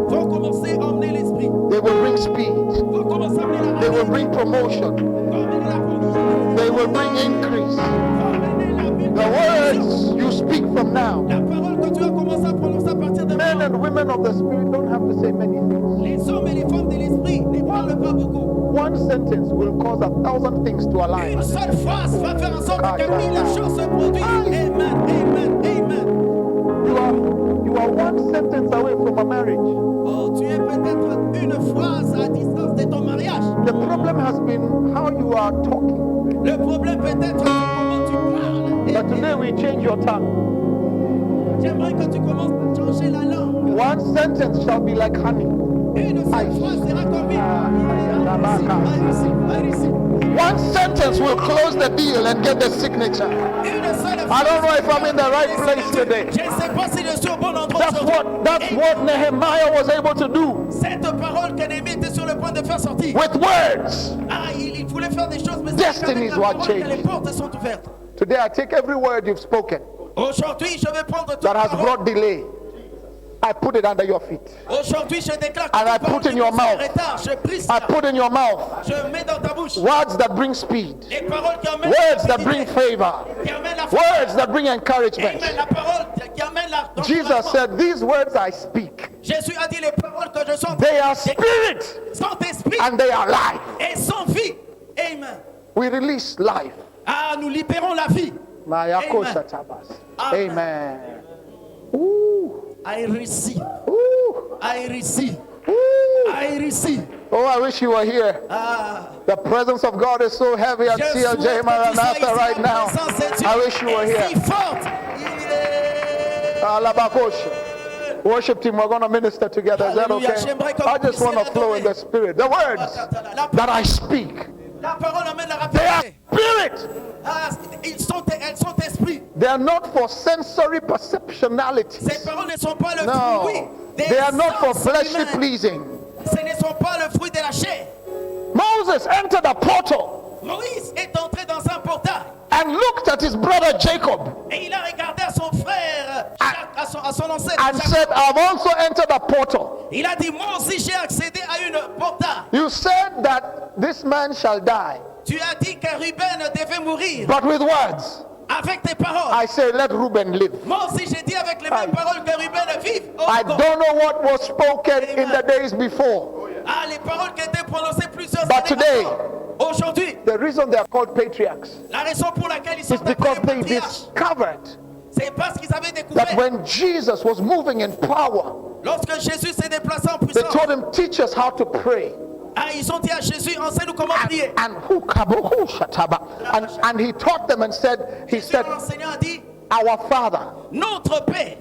A: vont commencer à emmener l'esprit.
E: They will bring speed.
A: Vont commencer à emmener la
E: They will bring promotion.
A: vont emmener la promotion.
E: They will bring increase.
A: Vont emmener la
E: The
A: multiplication.
E: words you speak from now,
A: La parole que tu vas commencer à prononcer à partir de
E: men
A: maintenant.
E: and women of the Spirit don't have to say many things.
A: Les hommes et les femmes de l'esprit ne parlent pas beaucoup.
E: One sentence will cause 1,000 things to align.
A: Une seule phrase va faire en sorte que 1000 choses se produisent. Amen, amen, amen.
E: You are one sentence away from a marriage.
A: Oh, tu es peut-être une phrase à distance de ton mariage.
E: The problem has been how you are talking.
A: Le problème peut-être c'est comment tu parles.
E: But today we change your tongue.
A: J'aimerais que tu commences à changer la langue.
E: One sentence shall be like honey.
A: Une seule phrase sera comme
E: One sentence will close the deal and get the signature. I don't know if I'm in the right place today.
A: Je ne sais pas si je suis au bon endroit.
E: That's what Nehemiah was able to do.
A: Cette parole que Néhémie était sur le point de faire sortir.
E: with words.
A: Ah, il voulait faire des choses, mais
E: Destinies
A: avec la
E: were
A: parole que les
E: changed.
A: portes sont ouvertes.
E: Today I take every word you've spoken
A: Aujourd'hui, je vais prendre toute
E: that has
A: parole.
E: brought delay. I put it under your feet.
A: Aujourd'hui, je déclare
E: And I
A: toute parole
E: put in
A: qui
E: your
A: nous fait
E: mouth.
A: retard, je brise
E: I
A: ça.
E: put in your mouth
A: Je mets dans ta bouche
E: words that bring speed,
A: les paroles qui amènent
E: words
A: la
E: that bring
A: rapidité,
E: favor,
A: qui amènent la
E: words that bring
A: Amen,
E: encouragement.
A: la parole qui amène la
E: Jesus said, these words I speak,
A: Jésus a dit les paroles que je sens
E: they are spirit
A: sont esprit
E: and they are life.
A: et sont vie. Amen.
E: We release life.
A: Ah, nous libérons la vie.
E: Mayako
A: Amen.
E: Satabas.
A: Amen.
E: Amen. Ooh,
A: I receive.
E: ooh,
A: I receive.
E: ooh.
A: I receive.
E: Oh, I wish you were here.
A: Ah,
E: The presence of God is so heavy at
A: je
E: CLJ
A: souhaite que tu sois
E: Maranatha
A: ici.
E: right
A: La
E: now.
A: présence de Dieu
E: I wish you were
A: est
E: here.
A: si forte. Il est-
E: Alabakosha. Worship team, we're going to minister together. Is that
A: Hallelujah.
E: okay?
A: J'aimerais que
E: I
A: vous
E: just want to
A: puissiez
E: flow in the
A: l'adorer.
E: spirit. The words
A: La
E: that I speak,
A: La parole amène la
E: they are
A: rapidité.
E: spirit.
A: Ah, elles sont esprit.
E: They are not for sensory perceptionalities.
A: Ces paroles ne sont pas le
E: No,
A: fruit des
E: they are not for
A: sens
E: fleshly
A: humains.
E: pleasing.
A: Ce ne sont pas le fruit de la chair.
E: Moses entered a portal
A: Moïse est entré dans un portail
E: and looked at his brother Jacob
A: et il a regardé à son frère, Jacques, à son ancêtre.
E: and
A: Jacques.
E: said, I've also entered a portal.
A: Il a dit, moi aussi j'ai accédé à une portail.
E: You said that this man shall die,
A: Tu as dit que Ruben devait mourir
E: but with words.
A: avec tes paroles.
E: I say, let Reuben live.
A: Moi aussi j'ai dit avec les mêmes
E: Aye.
A: paroles que Ruben vive. Oh
E: I
A: God.
E: don't know what was spoken in the days before.
A: Ah, les paroles qui étaient prononcées plusieurs
E: But
A: années
E: today-
A: avant. Aujourd'hui,
E: The reason they are called patriarchs
A: la raison pour laquelle ils sont
E: is because
A: appelés
E: they
A: patriarches,
E: discovered
A: c'est parce qu'ils avaient
E: that
A: découvert.
E: when Jesus was moving in power,
A: Lorsque Jésus s'est déplacé en
E: they
A: puissance,
E: told him, teach us how to pray.
A: ah, ils ont dit à Jésus, enseigne-nous comment prier.
E: And he taught them and said, he
A: Jésus,
E: said,
A: l'enseignant, a dit,
E: our Father,
A: notre Père.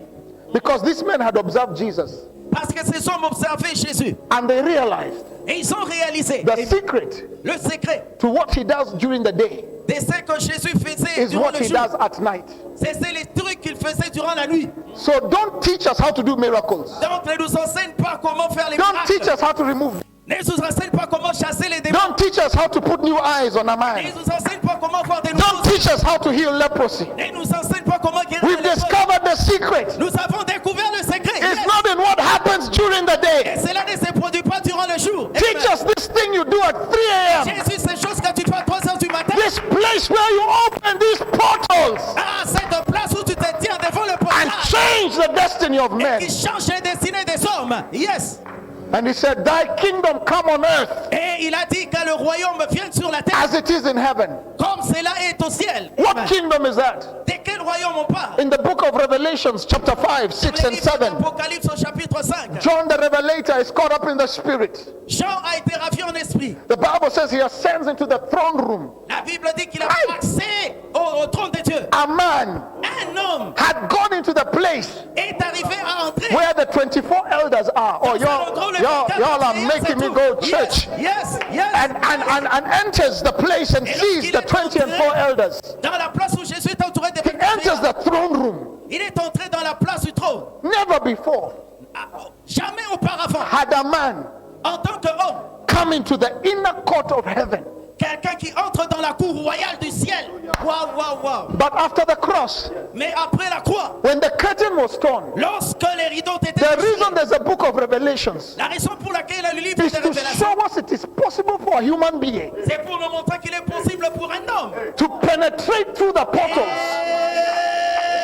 E: because these men had observed Jesus
A: Parce que ces hommes observaient Jésus.
E: and they realized
A: Et ils ont réalisé
E: the secret
A: le secret
E: to what he does during the day
A: de ce que Jésus faisait
E: is
A: durant
E: what
A: le
E: he
A: jour.
E: does at night.
A: C'est les trucs qu'il faisait durant la nuit.
E: So don't teach us how to do miracles.
A: Donc ne nous enseigne pas comment faire les
E: Don't teach
A: miracles.
E: us how to remove.
A: Ne nous enseigne pas comment chasser les démons.
E: Don't teach us how to put new eyes on a
A: Ne
E: man.
A: nous enseigne pas comment voir des
E: Don't
A: nouveaux.
E: teach us how to heal leprosy.
A: Ne nous enseigne pas comment guérir
E: We've
A: les lépreux.
E: discovered the secret.
A: Nous avons découvert le secret.
E: It's
A: Yes.
E: not in what happens during the day.
A: Et cela ne se produit pas durant le jour.
E: Teach
A: Amen.
E: us this thing you do at 3 a.m.
A: Jésus, ces choses que tu fais à 3h du matin.
E: This place where you open these portals
A: Ah, cette place où tu te tiens devant le
E: and
A: portail.
E: change the destiny of men.
A: Qui change les destinées des hommes. Yes.
E: And he said, thy kingdom come on earth
A: Et il a dit que le royaume vienne sur la terre
E: as it is in heaven.
A: comme cela est au ciel.
E: What
A: Amen.
E: kingdom is that?
A: De quel royaume on parle?
E: In the book of Revelations, chapter 5, 6,
A: Dans
E: and
A: le livre
E: 7,
A: d'Apocalypse au chapitre 5.
E: John the Revelator is caught up in the spirit.
A: Jean a été ravi en esprit.
E: The Bible says he ascends into the throne room.
A: La Bible dit qu'il a
E: Aïe.
A: accès au trône de Dieu.
E: A man
A: Un homme
E: had gone into the place
A: est arrivé à entrer.
E: where the 24 elders are. Oh, y'all are making me go church.
A: Yes, yes.
E: And enters the place and sees the 24 elders.
A: Dans la place où Jésus est entouré des
E: He enters the throne room.
A: il est entré dans la place du trône.
E: Never before
A: Ah, jamais auparavant,
E: had a man
A: en tant qu'homme,
E: come into the inner court of heaven.
A: quelqu'un qui entre dans la cour royale du ciel. Waouh, waouh, waouh.
E: But after the cross,
A: Mais après la croix,
E: when the curtain was torn,
A: lorsque les rideaux étaient
E: the
A: déchirés,
E: reason there's a book of Revelations
A: la raison pour laquelle il y a le livre
E: is
A: de
E: to
A: révélation,
E: show us it is possible for a human being
A: c'est pour nous montrer qu'il est possible pour un homme
E: to penetrate through the portals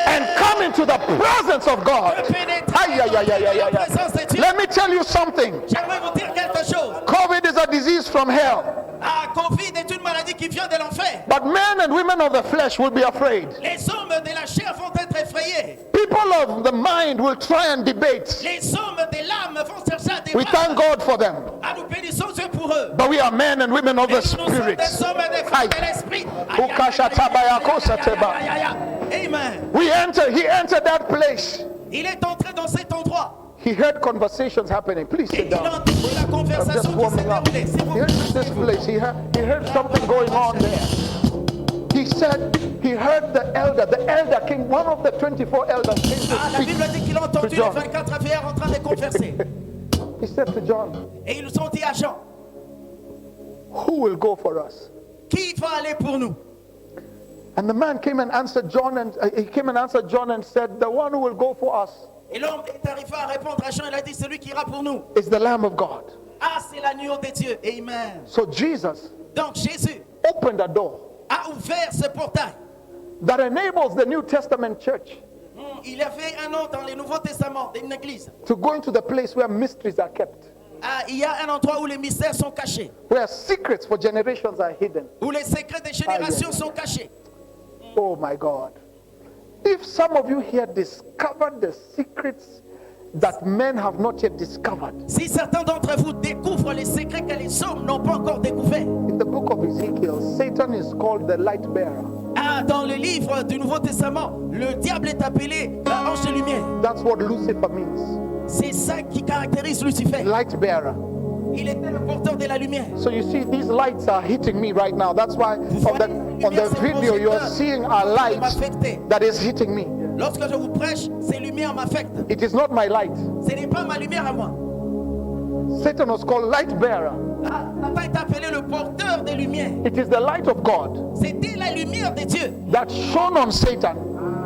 E: and come into the presence of God.
A: de pénétrer
E: Aïe, aïe, aïe, aïe, aïe,
A: dans la
E: aïe.
A: présence de Dieu.
E: Let me tell you something.
A: J'aimerais vous dire quelque chose.
E: COVID is a disease from hell,
A: Ah, Covid est une maladie qui vient de l'enfer.
E: but men and women of the flesh will be afraid.
A: Les hommes de la chair vont être effrayés.
E: People of the mind will try and debate.
A: Les hommes de l'âme vont chercher à
E: We thank
A: débattre.
E: God for them,
A: Ah, nous bénissons Dieu pour eux.
E: but we are men and women of
A: Mais
E: the
A: nous sommes
E: spirit.
A: des hommes et des femmes de l'esprit. Aïe, aïe,
E: Ukashatabayakosateba.
A: aïe, aïe, aïe. Amen.
E: He entered that place.
A: Il est entré dans cet endroit.
E: He heard conversations happening. Please
A: Et
E: sit
A: il a
E: down.
A: entendu la
E: I'm just
A: conversation qui s'est
E: warming up.
A: déroulée. S'il vous
E: He
A: plaît.
E: heard this place. He heard something going on there. He said he heard the elder king, one of the 24 elders came
A: Ah,
E: to
A: la Bible dit qu'il a
E: to
A: entendu les
E: John.
A: 24 frères en train de converser.
E: He said to John,
A: Et ils nous ont dit à Jean,
E: Who will go for us?
A: Qui va aller pour nous?
E: And the man came and answered John, and he came and answered John and said, the one who will go for us
A: Et l'homme est arrivé à répondre à Jean. Il a dit, celui qui ira pour nous.
E: is the Lamb of God.
A: Ah, c'est l'agneau de Dieu. Amen.
E: So Jesus
A: Donc Jésus
E: opened a door
A: a ouvert ce portail.
E: that enables the New Testament church
A: Il y avait un nom dans le Nouveau Testament d'une église.
E: to go into the place where mysteries are kept,
A: Ah, il y a un endroit où les mystères sont cachés,
E: where secrets for generations are hidden.
A: où les secrets des générations sont cachés.
E: Oh my God. If some of you here discovered the secrets that men have not yet discovered,
A: Si certains d'entre vous découvrent les secrets que les hommes n'ont pas encore découverts.
E: in the book of Ezekiel, Satan is called the light bearer.
A: Ah, dans le livre du Nouveau Testament, le diable est appelé ange de lumière.
E: That's what Lucifer means.
A: C'est ça qui caractérise Lucifer.
E: Light bearer.
A: Il était le porteur de la lumière.
E: So you see, these lights are hitting me right now. That's why on the video you are seeing a light that is hitting me.
A: Lorsque je vous prêche, ces lumières m'affectent.
E: It is not my light.
A: Ce n'est pas ma lumière à moi.
E: Satan was called light bearer.
A: Ah, Satan est appelé le porteur des lumières.
E: It is the light of God
A: C'était la lumière de Dieu
E: that shone on Satan,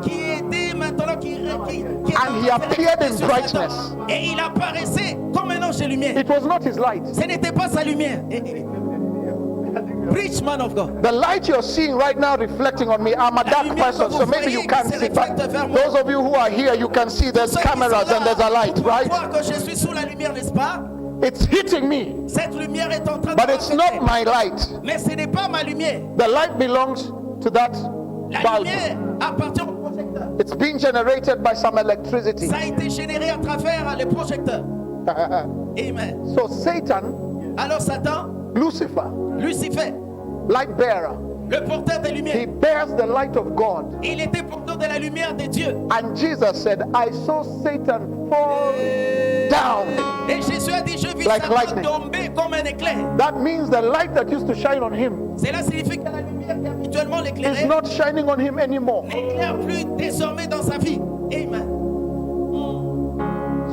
A: qui était maintenant qui
E: and he appeared in
A: sur
E: brightness.
A: Satan. Et il apparaissait comme un ange de lumière.
E: It was not his light.
A: Ce n'était pas sa lumière. Preach, man of God.
E: The light you're seeing right now reflecting on me, I'm a dark person, so maybe you can't see. But those of you who are here, you can see there's
A: Ceux qui sont
E: cameras and
A: là,
E: there's a light,
A: vous pouvez
E: right?
A: voir que je suis sous la lumière, n'est-ce pas?
E: It's hitting me,
A: Cette lumière est en train
E: but
A: de
E: it's not
A: m'affecter.
E: my light.
A: Mais ce n'est pas ma lumière.
E: The light belongs to that
A: La
E: bulb.
A: lumière appartient au projecteur.
E: It's being generated by some electricity.
A: Ça a été généré à travers les projecteurs. Amen.
E: So Satan,
A: Alors Satan,
E: Lucifer,
A: Lucifer,
E: light bearer,
A: le porteur des
E: he
A: lumières,
E: bears the light of God.
A: il était porteur de la lumière de Dieu.
E: And Jesus said, I saw Satan fall down.
A: Et Jésus a dit, je vis
E: Like
A: Satan
E: lightning.
A: tomber comme un éclair.
E: That means the light that used to shine on him
A: Cela signifie que la lumière qui habituellement
E: is
A: l'éclairait
E: not shining on him anymore.
A: n'éclaire plus désormais dans sa vie. Amen.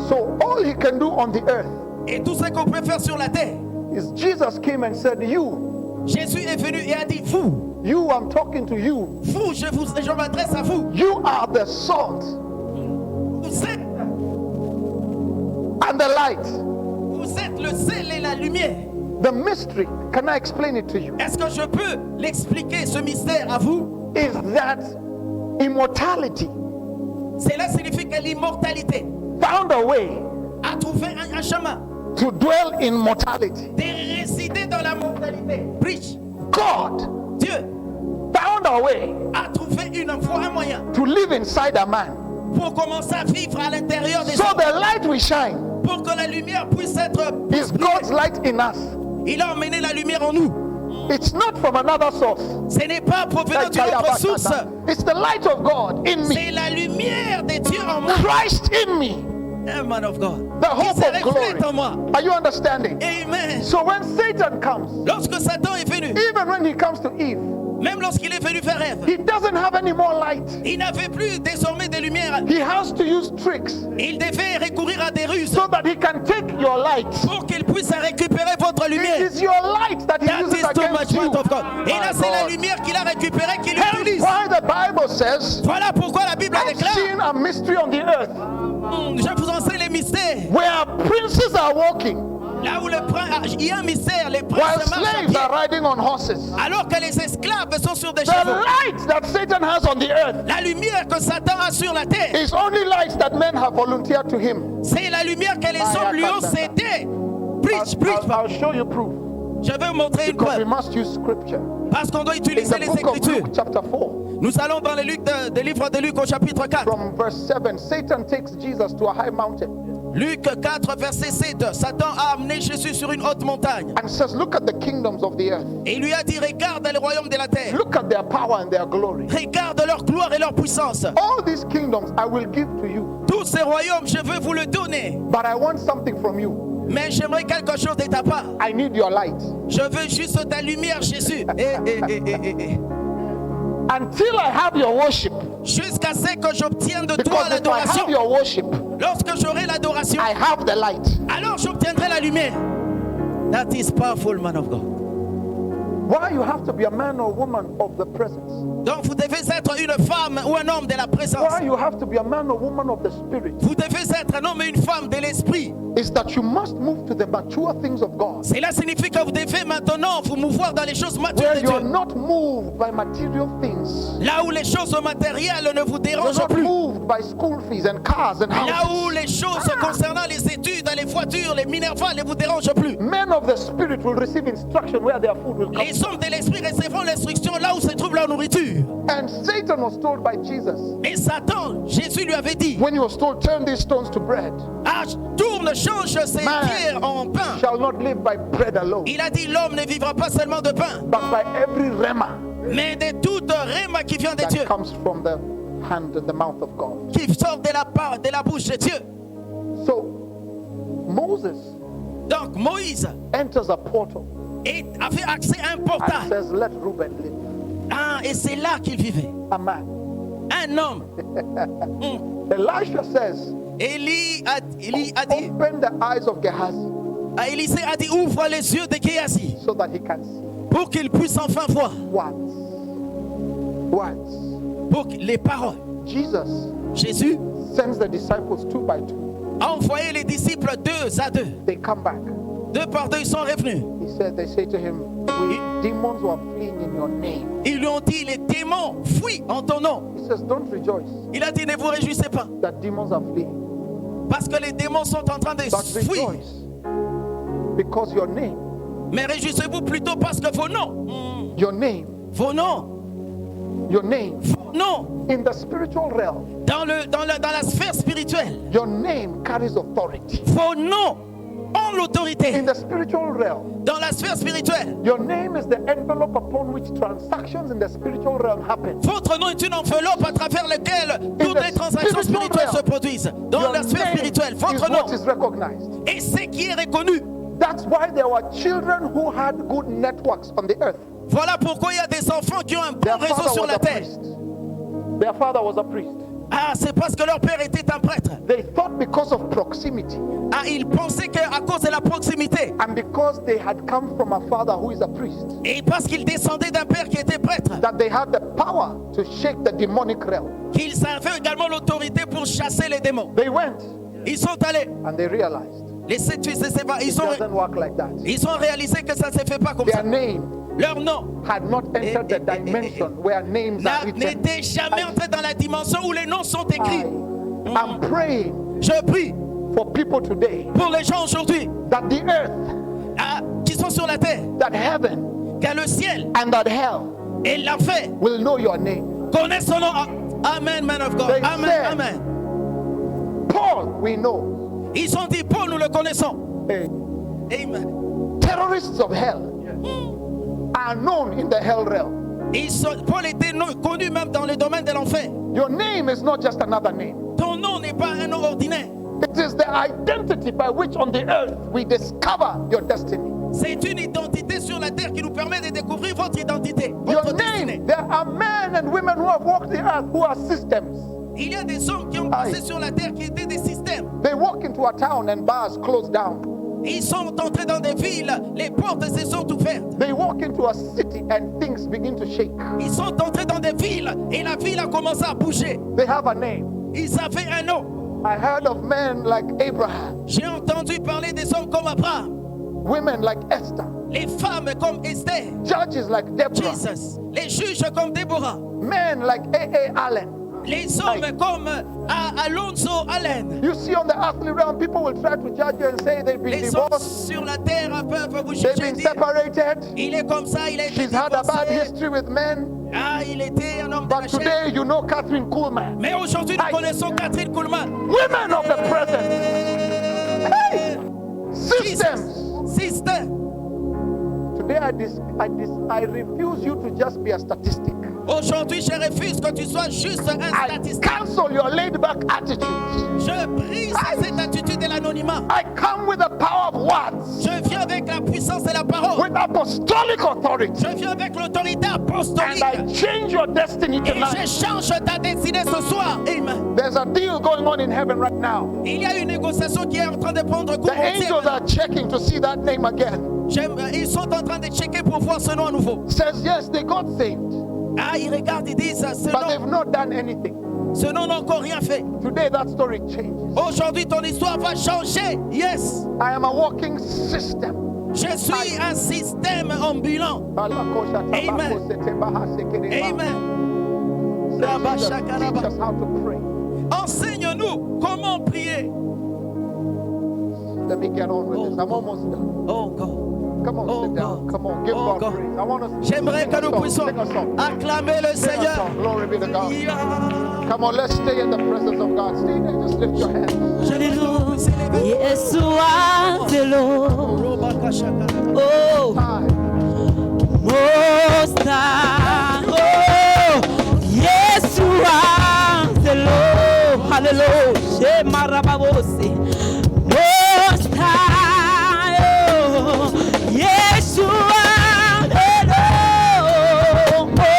E: So all he can do on the earth
A: Et tout ce qu'on peut faire sur la terre,
E: is Jesus came and said, you,
A: Jésus est venu et a dit, vous,
E: I'm talking to you.
A: je m'adresse à vous.
E: You are the salt
A: Vous êtes,
E: and the light.
A: vous êtes le sel et la lumière.
E: The mystery, can I explain it to you?
A: Est-ce que je peux l'expliquer, ce mystère, à vous?
E: Is that immortality
A: Cela signifie que l'immortalité
E: found a way
A: a trouvé un chemin
E: to dwell in mortality.
A: de résider dans la mortalité. Preach.
E: God
A: Dieu
E: found a way
A: a trouvé une fois un moyen
E: to live inside a man.
A: pour commencer à vivre à l'intérieur des
E: So
A: hommes,
E: the light we shine
A: pour que la lumière puisse être...
E: is God's light in us.
A: Il a emmené la lumière en nous.
E: It's not from another source.
A: Ce n'est pas provenant d'une autre source.
E: It's the light of God in me.
A: C'est la lumière de Dieu en moi.
E: Christ in me.
A: Un man of God.
E: The
A: Qui
E: hope
A: se
E: of glory.
A: reflète en moi.
E: Are you understanding?
A: Amen.
E: So when Satan comes,
A: Lorsque Satan est venu,
E: even when he comes to Eve,
A: même lorsqu'il est venu vers Ève,
E: he doesn't have any more light.
A: il n'avait plus désormais de lumière.
E: He has to use tricks
A: Il devait recourir à des ruses
E: so that he can take your light.
A: pour qu'il puisse récupérer votre
E: It
A: lumière.
E: is your light that he
A: That
E: uses
A: is too
E: against
A: much
E: you.
A: word of God. Et là, c'est la
E: God.
A: lumière qu'il a récupérée, qu'il
E: Hence
A: utilise.
E: why the Bible says,
A: Voilà pourquoi la Bible
E: I've
A: déclare,
E: seen a mystery on the earth
A: je vous enseigne les mystères.
E: where princes are walking
A: Là où il y a un mystère, les
E: while
A: princes marchent à
E: slaves
A: pied,
E: are riding on horses.
A: alors que les esclaves sont sur des
E: The
A: chevaux.
E: light that Satan has on the earth
A: La lumière que Satan a sur la terre,
E: is only light that men have volunteered to him.
A: c'est la lumière que les hommes lui ont cédée. Preach, preach.
E: I'll show you proof
A: Je vais vous montrer une
E: because we
A: preuve.
E: must use scripture.
A: Parce qu'on doit
E: In
A: utiliser
E: the
A: les
E: book of
A: Écritures.
E: Luke, chapter 4,
A: Nous allons dans le livre de Luc au chapitre 4.
E: from verse 7, Satan takes Jesus to a high mountain
A: Luc 4, verset 7. Satan a amené Jésus sur une haute montagne.
E: and says, look at the kingdoms of the earth.
A: Et il lui a dit, regarde le royaume de la terre.
E: Look at their power and their glory.
A: Regarde leur gloire et leur puissance.
E: All these kingdoms I will give to you,
A: Tous ces royaumes, je veux vous le donner.
E: but I want something from you.
A: Mais j'aimerais quelque chose de ta part.
E: I need your light.
A: Je veux juste ta lumière, Jésus.
E: Until I have your worship.
A: Jusqu'à ce que j'obtienne de toi
E: Because if I have
A: l'adoration.
E: your worship,
A: Lorsque j'aurai l'adoration,
E: I have the light.
A: alors j'obtiendrai la lumière. That is powerful, man of God.
E: Why you have to be a man or woman of the presence?
A: Donc vous devez être une femme ou un homme de la présence.
E: Why you have to be a man or woman of the spirit?
A: Vous devez être un homme et une femme de l'esprit.
E: Is that you must move to the mature things of God.
A: Cela signifie que vous devez maintenant vous mouvoir dans les choses matures
E: Where
A: de
E: you are
A: Dieu.
E: not moved by material things.
A: Là où les choses matérielles ne vous
E: You're
A: dérangent
E: not
A: plus.
E: moved by school fees and cars and
A: Là où
E: houses.
A: les choses concernant les études, les voitures, les minervales ne vous dérangent plus.
E: Men of the spirit will receive instruction where their food will come.
A: Les hommes de l'esprit recevront l'instruction là où se trouve leur nourriture.
E: And Satan was told by Jesus,
A: Et Satan, Jésus lui avait dit,
E: when he was told, turn these stones to bread,
A: ah, tourne, change ces
E: Man
A: pierres en pain.
E: shall not live by bread alone,
A: Il a dit, l'homme ne vivra pas seulement de pain,
E: but by every rhema
A: mais de toute réma qui vient de Dieu,
E: that comes from the hand and the mouth of God.
A: qui sort de la bouche de Dieu.
E: So Moses
A: Donc Moïse
E: enters a portal
A: avait accès à un
E: and
A: portail.
E: says, let Reuben live.
A: Ah, et c'est là qu'il vivait.
E: A man.
A: Un homme.
E: Elisha says,
A: Élie a dit,
E: open the eyes of Gehazi
A: Élisée a dit, ouvre les yeux de Géasi
E: so that he can see.
A: pour qu'il puisse enfin voir.
E: Words.
A: Pour les paroles.
E: Jesus
A: Jésus
E: sends the disciples 2 by 2.
A: a envoyé les disciples 2 à 2.
E: They come back.
A: 2 par 2, ils sont revenus.
E: They say to him, demons were fleeing in your name.
A: Ils lui ont dit, les démons fuient en ton nom.
E: He says, don't rejoice
A: Il a dit, ne vous réjouissez pas,
E: that demons are fleeing,
A: parce que les démons sont en train de
E: but
A: fuir.
E: rejoice because your name,
A: Mais réjouissez-vous plutôt parce que vos noms,
E: your name,
A: vos noms,
E: in the spiritual realm,
A: dans la sphère spirituelle,
E: your name carries authority.
A: vos noms ont
E: In
A: l'autorité.
E: the spiritual realm,
A: Dans la sphère spirituelle,
E: your name is the envelope upon which transactions in the spiritual realm happen.
A: votre nom est une enveloppe à travers laquelle toutes
E: the
A: les transactions
E: spiritual
A: spirituelles
E: realm,
A: se produisent. Dans
E: Your
A: la sphère
E: name
A: spirituelle,
E: is
A: votre
E: what
A: nom
E: is recognized.
A: est ce qui est reconnu.
E: That's why there were children who had good networks on the earth.
A: Voilà pourquoi il y a des enfants qui ont un bon
E: Their
A: réseau
E: father
A: sur
E: was
A: la
E: a
A: terre.
E: priest. Their father was a priest.
A: Ah, c'est parce que leur père était un prêtre.
E: They thought because of proximity
A: Ah, ils pensaient qu'à cause de la proximité
E: and because they had come from a father who is a priest,
A: et parce qu'ils descendaient d'un père qui était prêtre,
E: that they had the power to shake the demonic realm.
A: qu'ils avaient également l'autorité pour chasser les démons.
E: They went
A: Ils sont allés,
E: and they realized
A: les 7 fils de Séva,
E: it doesn't work like that.
A: ils ont réalisé que ça ne se fait pas comme ça.
E: Their name
A: Leur nom
E: had not entered the dimension where names are written.
A: n'était jamais entré dans la dimension où les noms sont écrits.
E: I'm praying
A: Je prie
E: for people today
A: pour les gens aujourd'hui
E: that the earth,
A: qui sont sur la terre,
E: that heaven,
A: que le ciel
E: and that hell
A: et l'enfer
E: will know your name.
A: connaissent son nom. Amen, man of God.
E: They
A: Amen,
E: said-
A: amen.
E: Paul, we know.
A: Ils ont dit, Paul, nous le connaissons.
E: eh,
A: Amen.
E: terrorists of hell are known in the hell realm.
A: Paul était connu même dans le domaine de l'enfer.
E: Your name is not just another name.
A: Ton nom n'est pas un nom ordinaire.
E: It is the identity by which on the earth we discover your destiny.
A: C'est une identité sur la terre qui nous permet de découvrir votre identité,
E: Your
A: votre destinée.
E: name, there are men and women who have walked the earth who are systems.
A: Il y a des hommes qui ont passé sur la terre qui étaient des systèmes.
E: They walk into a town and bars close down.
A: Ils sont entrés dans des villes, les portes se sont ouvertes.
E: They walk into a city and things begin to shake.
A: Ils sont entrés dans des villes et la ville a commencé à bouger.
E: They have a name.
A: Ils avaient un nom.
E: I heard of men like Abraham,
A: J'ai entendu parler des hommes comme Abraham,
E: women like Esther,
A: les femmes comme Esther,
E: judges like Deborah,
A: Jesus, les juges comme Déborah,
E: men like A.A. Allen.
A: les hommes comme Alonzo Allen.
E: You see, on the earthly realm, people will try to judge you and say they've been
A: Les hommes
E: divorced,
A: sur la terre peuvent vous
E: they've
A: juger.
E: been
A: Dire,
E: separated,
A: il est comme ça, il a été
E: she's had a bad
A: divorcé.
E: history with men.
A: Ah, il était un homme de la
E: But
A: chair.
E: today, you know Catherine Kuhlman,
A: Mais aujourd'hui, nous connaissons Catherine Kuhlman.
E: women of the present. Hey! Systems.
A: Sister.
E: Today, I refuse you to just be a statistic.
A: Aujourd'hui, je refuse que tu sois juste un
E: I
A: statistique.
E: cancel your laid-back attitude.
A: Je brise cette attitude de l'anonymat.
E: I come with the power of words,
A: Je viens avec la puissance de la parole.
E: with apostolic authority.
A: Je viens avec l'autorité
E: And
A: apostolique.
E: I change your destiny
A: Et je
E: tonight.
A: change ta destinée ce soir. Amen.
E: There's a deal going on in heaven right now.
A: Il y a une négociation qui est en train de prendre cours.
E: The angels are checking to see that name again.
A: Ils sont en train de checker pour voir ce nom à nouveau.
E: Says yes, they got saved,
A: Ah, ils regardent, ils disent, ce
E: but they've
A: nom,
E: not done anything.
A: ce nom n'a encore rien fait.
E: Today that story changes.
A: Aujourd'hui, ton histoire va changer. Yes.
E: I am a walking system.
A: Je suis un système ambulant. Amen.
E: Teach us how to pray.
A: Enseigne-nous comment prier.
E: Let me get on with this. I'm almost done.
A: Oh God.
E: Come on,
A: Oh,
E: sit down.
A: God.
E: Come on, give
A: Oh,
E: God
A: God.
E: praise. I want us to
A: J'aimerais
E: sing
A: que
E: a
A: nous
E: song.
A: puissions
E: Sing a song.
A: acclamer le
E: Sing a
A: Seigneur.
E: song. Glory be to God.
A: Yeah.
E: Come on, let's stay in the presence of God. Stay there. Just lift your hands.
D: Yeshua the Lord. Oh,
E: High.
D: Most High. Oh, Yeshua the Lord. Hallelujah. Shema Rababose. Most High. Oh, Yeshua the Lord. Oh,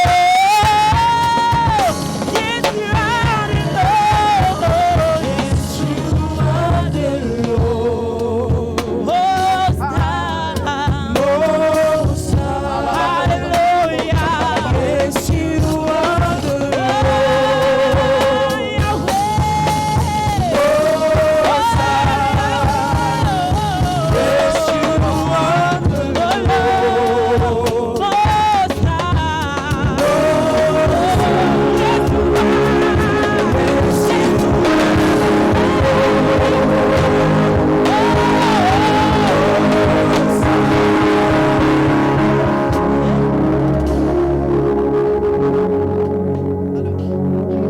D: Yeshua the Lord. Yeshua the Lord. Most High. Most High. Hallelujah. Yeshua the Lord.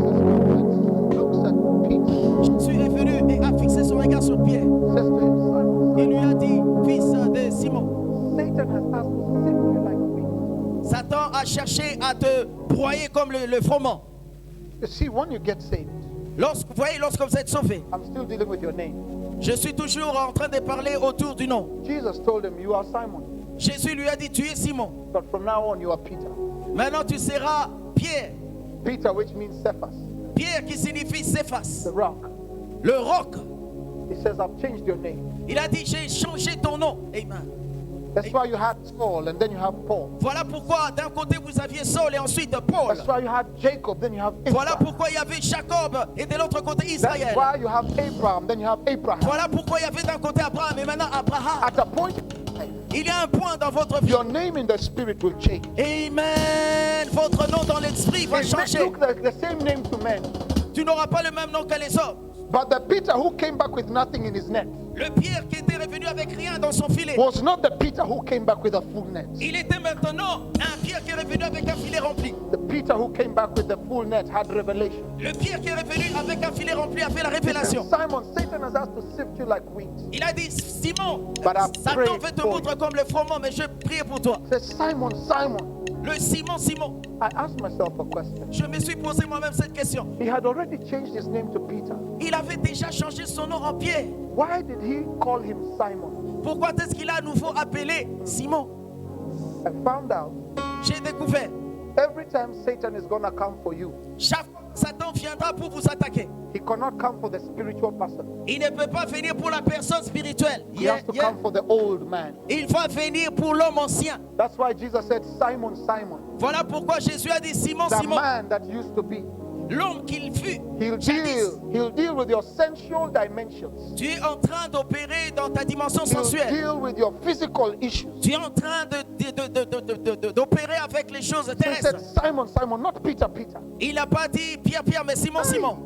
E: Looks at Peter.
A: Jésus est venu et a fixé son regard sur Pierre.
E: Says to him, Simon,
A: Il lui a dit, fils de Simon,
E: Satan has asked to sift you like wheat.
A: Satan a cherché à te broyer comme le froment.
E: You see, when you get saved,
A: Vous voyez, lorsque vous êtes sauvé,
E: I'm still dealing with your name.
A: je suis toujours en train de parler autour du nom.
E: Jesus told him, you are Simon.
A: Jésus lui a dit, tu es Simon.
E: But from now on, you are Peter.
A: Maintenant, tu seras Pierre.
E: Peter, which means Cephas,
A: Pierre qui signifie Céphas,
E: the rock.
A: le roc.
E: He says, I've changed your name.
A: Il a dit, j'ai changé ton nom. Amen.
E: That's why you had Saul and then you have Paul.
A: Voilà pourquoi d'un côté vous aviez Saul et ensuite Paul.
E: That's why you had Jacob, then you have
A: Voilà
E: Israel.
A: pourquoi il y avait Jacob et de l'autre côté
E: That's
A: Israël.
E: why you have Abraham, then you have Abraham.
A: Voilà pourquoi il y avait d'un côté Abraham et maintenant Abraham.
E: At a point in life,
A: Il y a un point dans votre vie.
E: your name in the spirit will change.
A: Amen. Votre nom dans l'esprit va
E: It may
A: changer.
E: look like the same name to men,
A: Tu n'auras pas le même nom que les hommes.
E: but the Peter who came back with nothing in his net
A: Le Pierre qui était revenu avec rien dans son filet.
E: was not the Peter who came back with a full net.
A: Il était maintenant un Pierre qui est revenu avec un filet rempli.
E: The Peter who came back with the full net had revelation.
A: Le Pierre qui est revenu avec un filet rempli a fait la
E: He said,
A: révélation.
E: Simon, Satan has asked to sift you like wheat.
A: Il a dit, Simon,
E: But I
A: Satan
E: prayed
A: veut te
E: for
A: montrer comme le froment, mais je prie pour toi.
E: He says, Simon, Simon.
A: Le Simon,
E: I asked myself a question.
A: je me suis posé moi-même cette question.
E: He had already changed his name to Peter.
A: Il avait déjà changé son nom en Pierre.
E: Why did he call him Simon?
A: Pourquoi est-ce qu'il a à nouveau appelé Simon?
E: I found out
A: J'ai découvert,
E: every time Satan is going to come for you,
A: chaque fois que Satan viendra pour vous attaquer,
E: he cannot come for the spiritual person.
A: il ne peut pas venir pour la personne spirituelle.
E: He has to come for the old man.
A: Il va venir pour l'homme ancien.
E: That's why Jesus said, Simon, Simon,
A: Voilà pourquoi Jésus a dit, Simon,
E: the
A: Simon,
E: man that used to be.
A: l'homme qu'il fut.
E: He'll deal with your sensual dimensions.
A: Tu es en train d'opérer dans ta dimension
E: He'll
A: sensuelle.
E: deal with your physical issues.
A: Tu es en train d'opérer avec les choses
E: So he
A: terrestres.
E: said, Simon, Simon, not Peter, Peter.
A: Il n'a pas dit Pierre, Pierre, mais Simon, Simon.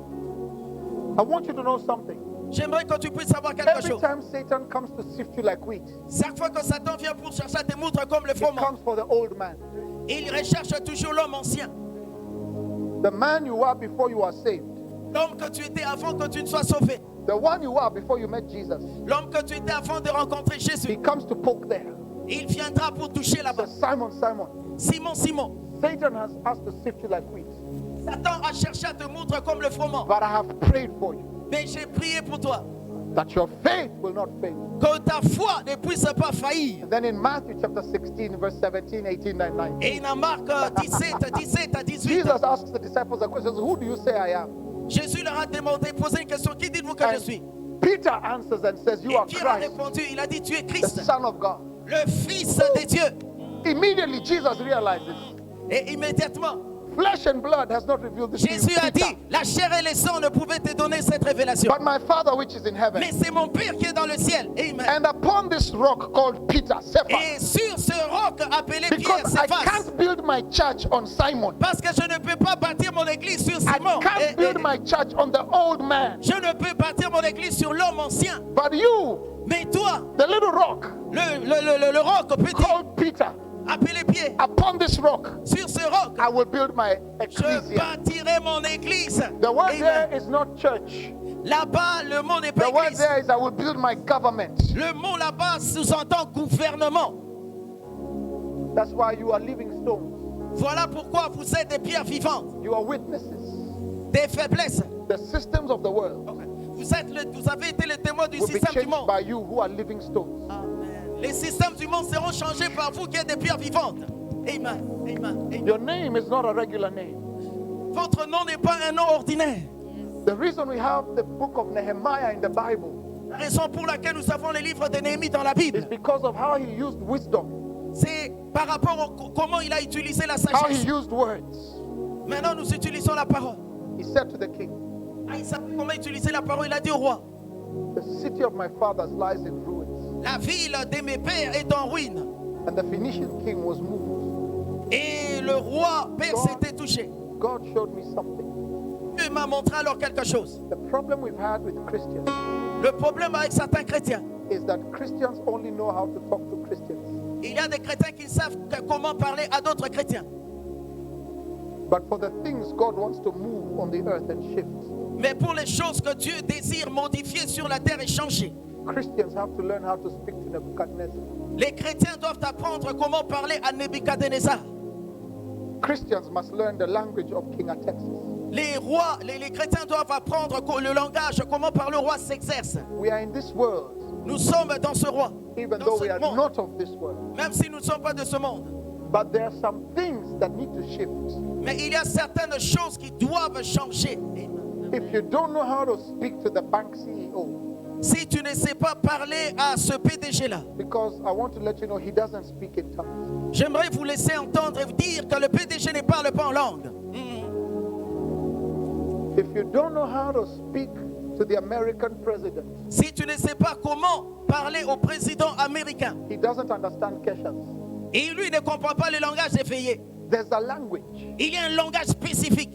E: I want you to know something.
A: J'aimerais que tu puisses savoir quelque
E: Every
A: chose.
E: time Satan comes to sift you like wheat,
A: Chaque fois que Satan vient pour chercher à te montrer comme le
E: he
A: froment,
E: comes for the old man.
A: il recherche toujours l'homme ancien.
E: The man you are before you are saved.
A: L'homme que tu étais avant que tu ne sois sauvé.
E: The one you are before you met Jesus.
A: L'homme que tu étais avant de rencontrer
E: He
A: Jésus.
E: comes to poke there.
A: Il viendra pour toucher là-bas.
E: Says, Simon, Simon,
A: Simon, Simon,
E: Satan has asked to sift you like wheat,
A: Satan a cherché à te montrer comme le froment.
E: but I have prayed for you.
A: Mais j'ai prié pour toi.
E: that your faith will not fail.
A: que ta foi ne puisse pas faillir.
E: And then in Matthew chapter 16, verse 17, 18, and 19,
A: Et dans Marc 17 à 18,
E: Jesus asks the disciples the question, who do you say I am?
A: Jésus leur a demandé, posé une question, qui dites-vous que je suis?
E: Peter answers and says, you
A: Et
E: are
A: Pierre a
E: Christ,
A: répondu, il a dit, tu es
E: the
A: Christ,
E: Son of God.
A: le Fils de Dieu.
E: Immediately Jesus realizes,
A: Et immédiatement,
E: flesh and blood has not revealed this to you,
A: Jésus a
E: Peter,
A: dit, la chair et le sang ne pouvaient te donner cette révélation.
E: but my Father which is in heaven.
A: Mais c'est mon Père qui est dans le ciel. Amen.
E: And upon this rock called Peter, Cephas,
A: Et sur ce roc appelé Pierre,
E: because I
A: Céphas,
E: can't build my church on Simon.
A: parce que je ne peux pas bâtir mon église sur
E: I
A: Simon.
E: can't build my church on the old man.
A: Je ne peux bâtir mon église sur l'homme ancien.
E: But you,
A: Mais toi,
E: the little rock
A: le roc petit,
E: called Peter,
A: appelé Pierre,
E: upon this rock,
A: sur ce roc,
E: I will build my
A: je
E: ecclesia.
A: bâtirai mon église.
E: The word there
A: Amen.
E: is not church.
A: Là-bas, le mot n'est pas
E: The word
A: église.
E: there is I will build my government.
A: Le mot là-bas sous-entend gouvernement.
E: That's why you are living stones.
A: Voilà pourquoi vous êtes des pierres vivantes,
E: You are witnesses.
A: des faiblesses.
E: The systems of the world
A: Vous avez été les témoins du
E: will be
A: système du
E: changed
A: monde.
E: by you who are living stones.
A: Les systèmes du monde seront changés par vous qui êtes des pierres vivantes. Amen. Amen. Amen.
E: Your name is not a regular name.
A: Votre nom n'est pas un nom ordinaire.
E: The reason we have the book of Nehemiah in the Bible
A: La raison pour laquelle nous avons les livres de Néhémie dans la
E: is
A: Bible,
E: because of how he used wisdom,
A: c'est par rapport au comment il a utilisé la
E: how he
A: sagesse.
E: used words.
A: Maintenant, nous utilisons la parole.
E: He said to the king,
A: Ah, il savait comment utiliser la parole. Il a dit au roi,
E: the city of my fathers lies in ruins.
A: la ville de mes pères est en ruine.
E: And the Phoenician king was moved.
A: Et le roi père s'était touché.
E: God showed me something.
A: Dieu m'a montré alors quelque chose.
E: The problem we've had with Christians
A: Le problème avec certains chrétiens,
E: is that Christians only know how to talk to Christians.
A: il y a des chrétiens qui savent comment parler à d'autres chrétiens.
E: But for the things God wants to move on the earth and shift,
A: Mais pour les choses que Dieu désire modifier sur la terre et changer,
E: Christians have to learn how to speak to Nebuchadnezzar.
A: les chrétiens doivent apprendre comment parler à Nebuchadnezzar.
E: Christians must learn the language of King Artaxerxes.
A: Les rois, les chrétiens doivent apprendre le langage, comment par le roi s'exerce.
E: We are in this world,
A: Nous sommes dans ce roi,
E: even
A: dans
E: though we
A: ce
E: are
A: monde,
E: not of this world.
A: même si nous ne sommes pas de ce monde.
E: But there are some things that need to shift.
A: Mais il y a certaines choses qui doivent changer.
E: If you don't know how to speak to the bank CEO,
A: Si tu ne sais pas parler à ce PDG-là,
E: because I want to let you know he doesn't speak in tongues.
A: j'aimerais vous laisser entendre et vous dire que le PDG ne parle pas en langue.
E: If you don't know how to speak to the American president,
A: Si tu ne sais pas comment parler au président américain,
E: he doesn't understand Keshas.
A: et lui ne comprend pas le langage éveillé,
E: There's a language.
A: il y a un langage spécifique.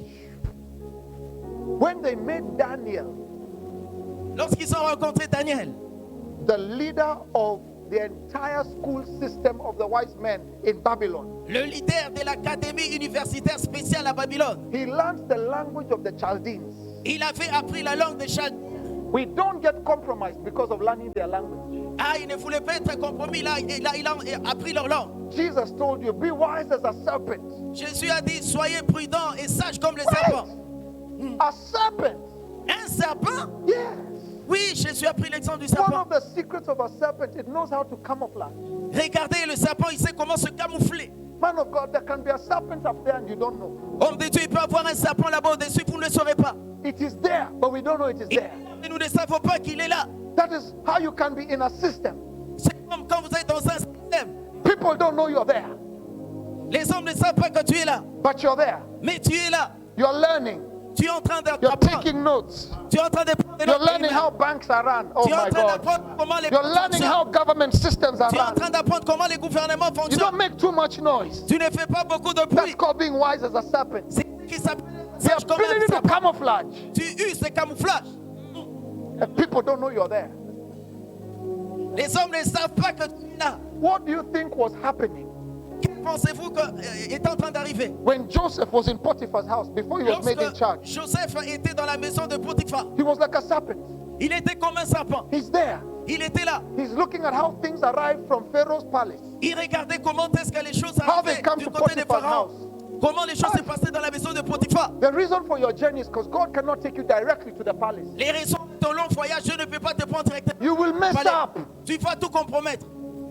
E: When they made Daniel
A: Lorsqu'ils ont rencontré Daniel,
E: the leader of the entire school system of the wise men in Babylon,
A: le leader de l'académie universitaire spéciale à Babylone,
E: he learned the language of the Chaldeans.
A: il avait appris la langue des Chaldéens.
E: We don't get compromised because of learning their language.
A: Ah, il ne voulait pas être compromis, là, il a appris leur langue.
E: Jesus told you, be wise as a serpent.
A: Jésus a dit, soyez prudents et sages comme les serpents.
E: A serpent?
A: Un serpent?
E: Yes.
A: Oui, Jésus a pris l'exemple du
E: One
A: serpent.
E: of the secrets of a serpent, it knows how to camouflage.
A: Regardez le serpent, il sait comment se camoufler.
E: Man of God, there can be a serpent up there and you don't know.
A: Homme de Dieu, il peut avoir un serpent là-bas au-dessus, vous ne le saurez pas.
E: It is there, but we don't know it is there.
A: Et nous ne savons pas qu'il est là.
E: That is how you can be in a system.
A: C'est comme quand vous êtes dans un système.
E: People don't know you're there,
A: Les hommes ne savent pas que tu es là.
E: but you're there.
A: Mais tu es là.
E: You're learning.
A: Tu es en train
E: You're
A: d'apprendre.
E: taking notes.
A: Tu es en train de prendre des
E: You're
A: notes.
E: learning how banks are run. Oh
A: Tu es en
E: my
A: train
E: God.
A: d'apprendre comment les
E: You're
A: banques
E: learning
A: fonctionnent.
E: how government systems are
A: Tu es en
E: run.
A: train d'apprendre comment les gouvernements
E: You
A: fonctionnent.
E: don't make too much noise.
A: Tu ne fais pas beaucoup de
E: That's
A: bruit.
E: called being wise as a serpent.
A: C'est ce qui s'appelle
E: The
A: sage comme un
E: ability to
A: serpent.
E: camouflage.
A: Tu uses le camouflage.
E: And people don't know you're there.
A: Les hommes ne savent pas que tu es là.
E: What do you think was happening
A: Que pensez-vous est en train d'arriver?
E: when Joseph was in Potiphar's house before he was made in
A: Lorsque
E: charge?
A: Joseph était dans la maison de Potiphar,
E: He was like a serpent.
A: il était comme un serpent.
E: He's there.
A: Il était là.
E: He's looking at how things arrived from Pharaoh's palace.
A: Il regardait comment est-ce que les choses
E: How they
A: arrivaient
E: come
A: du
E: to
A: côté des
E: Potiphar's
A: pharaons.
E: house.
A: Comment les choses se passaient dans la maison de Potiphar.
E: The reason for your journey is because God cannot take you directly to the palace.
A: Les raisons de ton long voyage, Dieu ne peut pas te prendre directement.
E: You will mess
A: Palais.
E: up.
A: Tu vas tout compromettre.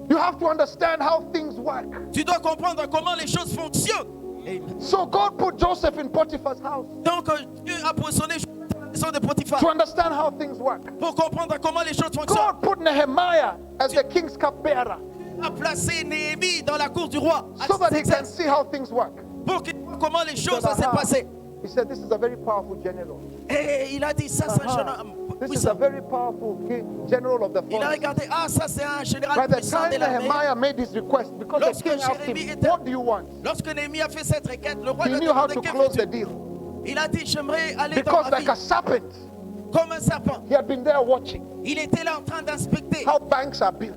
E: You have to understand how things work.
A: Tu dois comprendre comment les choses fonctionnent. Amen.
E: So God put Joseph in Potiphar's house
A: Donc Dieu a positionné dans la maison de Potiphar
E: to understand how things work.
A: pour comprendre comment les choses fonctionnent.
E: God put Nehemiah as the king's cupbearer
A: A placé Néhémie dans la cour du roi
E: so that he can see how things work.
A: pour qu'il voit comment les choses
E: He said,
A: s'est
E: "Aha."
A: passées.
E: He said, "This is a very powerful general.
A: Et il a dit ça, c'est un jeune
E: Aha.
A: homme
E: This is a
A: puissant.
E: very powerful general of the
A: Il a
E: force."
A: regardé, ah ça c'est un
E: By
A: général
E: the
A: puissant
E: time
A: de l'armée.
E: Nehemiah made his request, because the
A: Lorsque
E: king asked
A: Jérémie
E: him,
A: était-
E: "What do you want?"
A: Lorsque Néhémie a fait cette requête, le roi
E: He
A: lui a
E: knew how
A: demandé
E: to
A: que
E: close the
A: veux-tu.
E: deal.
A: Il a dit, j'aimerais aller dans
E: Because
A: ma
E: like
A: vie
E: a serpent,
A: comme un serpent.
E: he had been there watching
A: Il était là en train d'inspecter
E: how banks are built.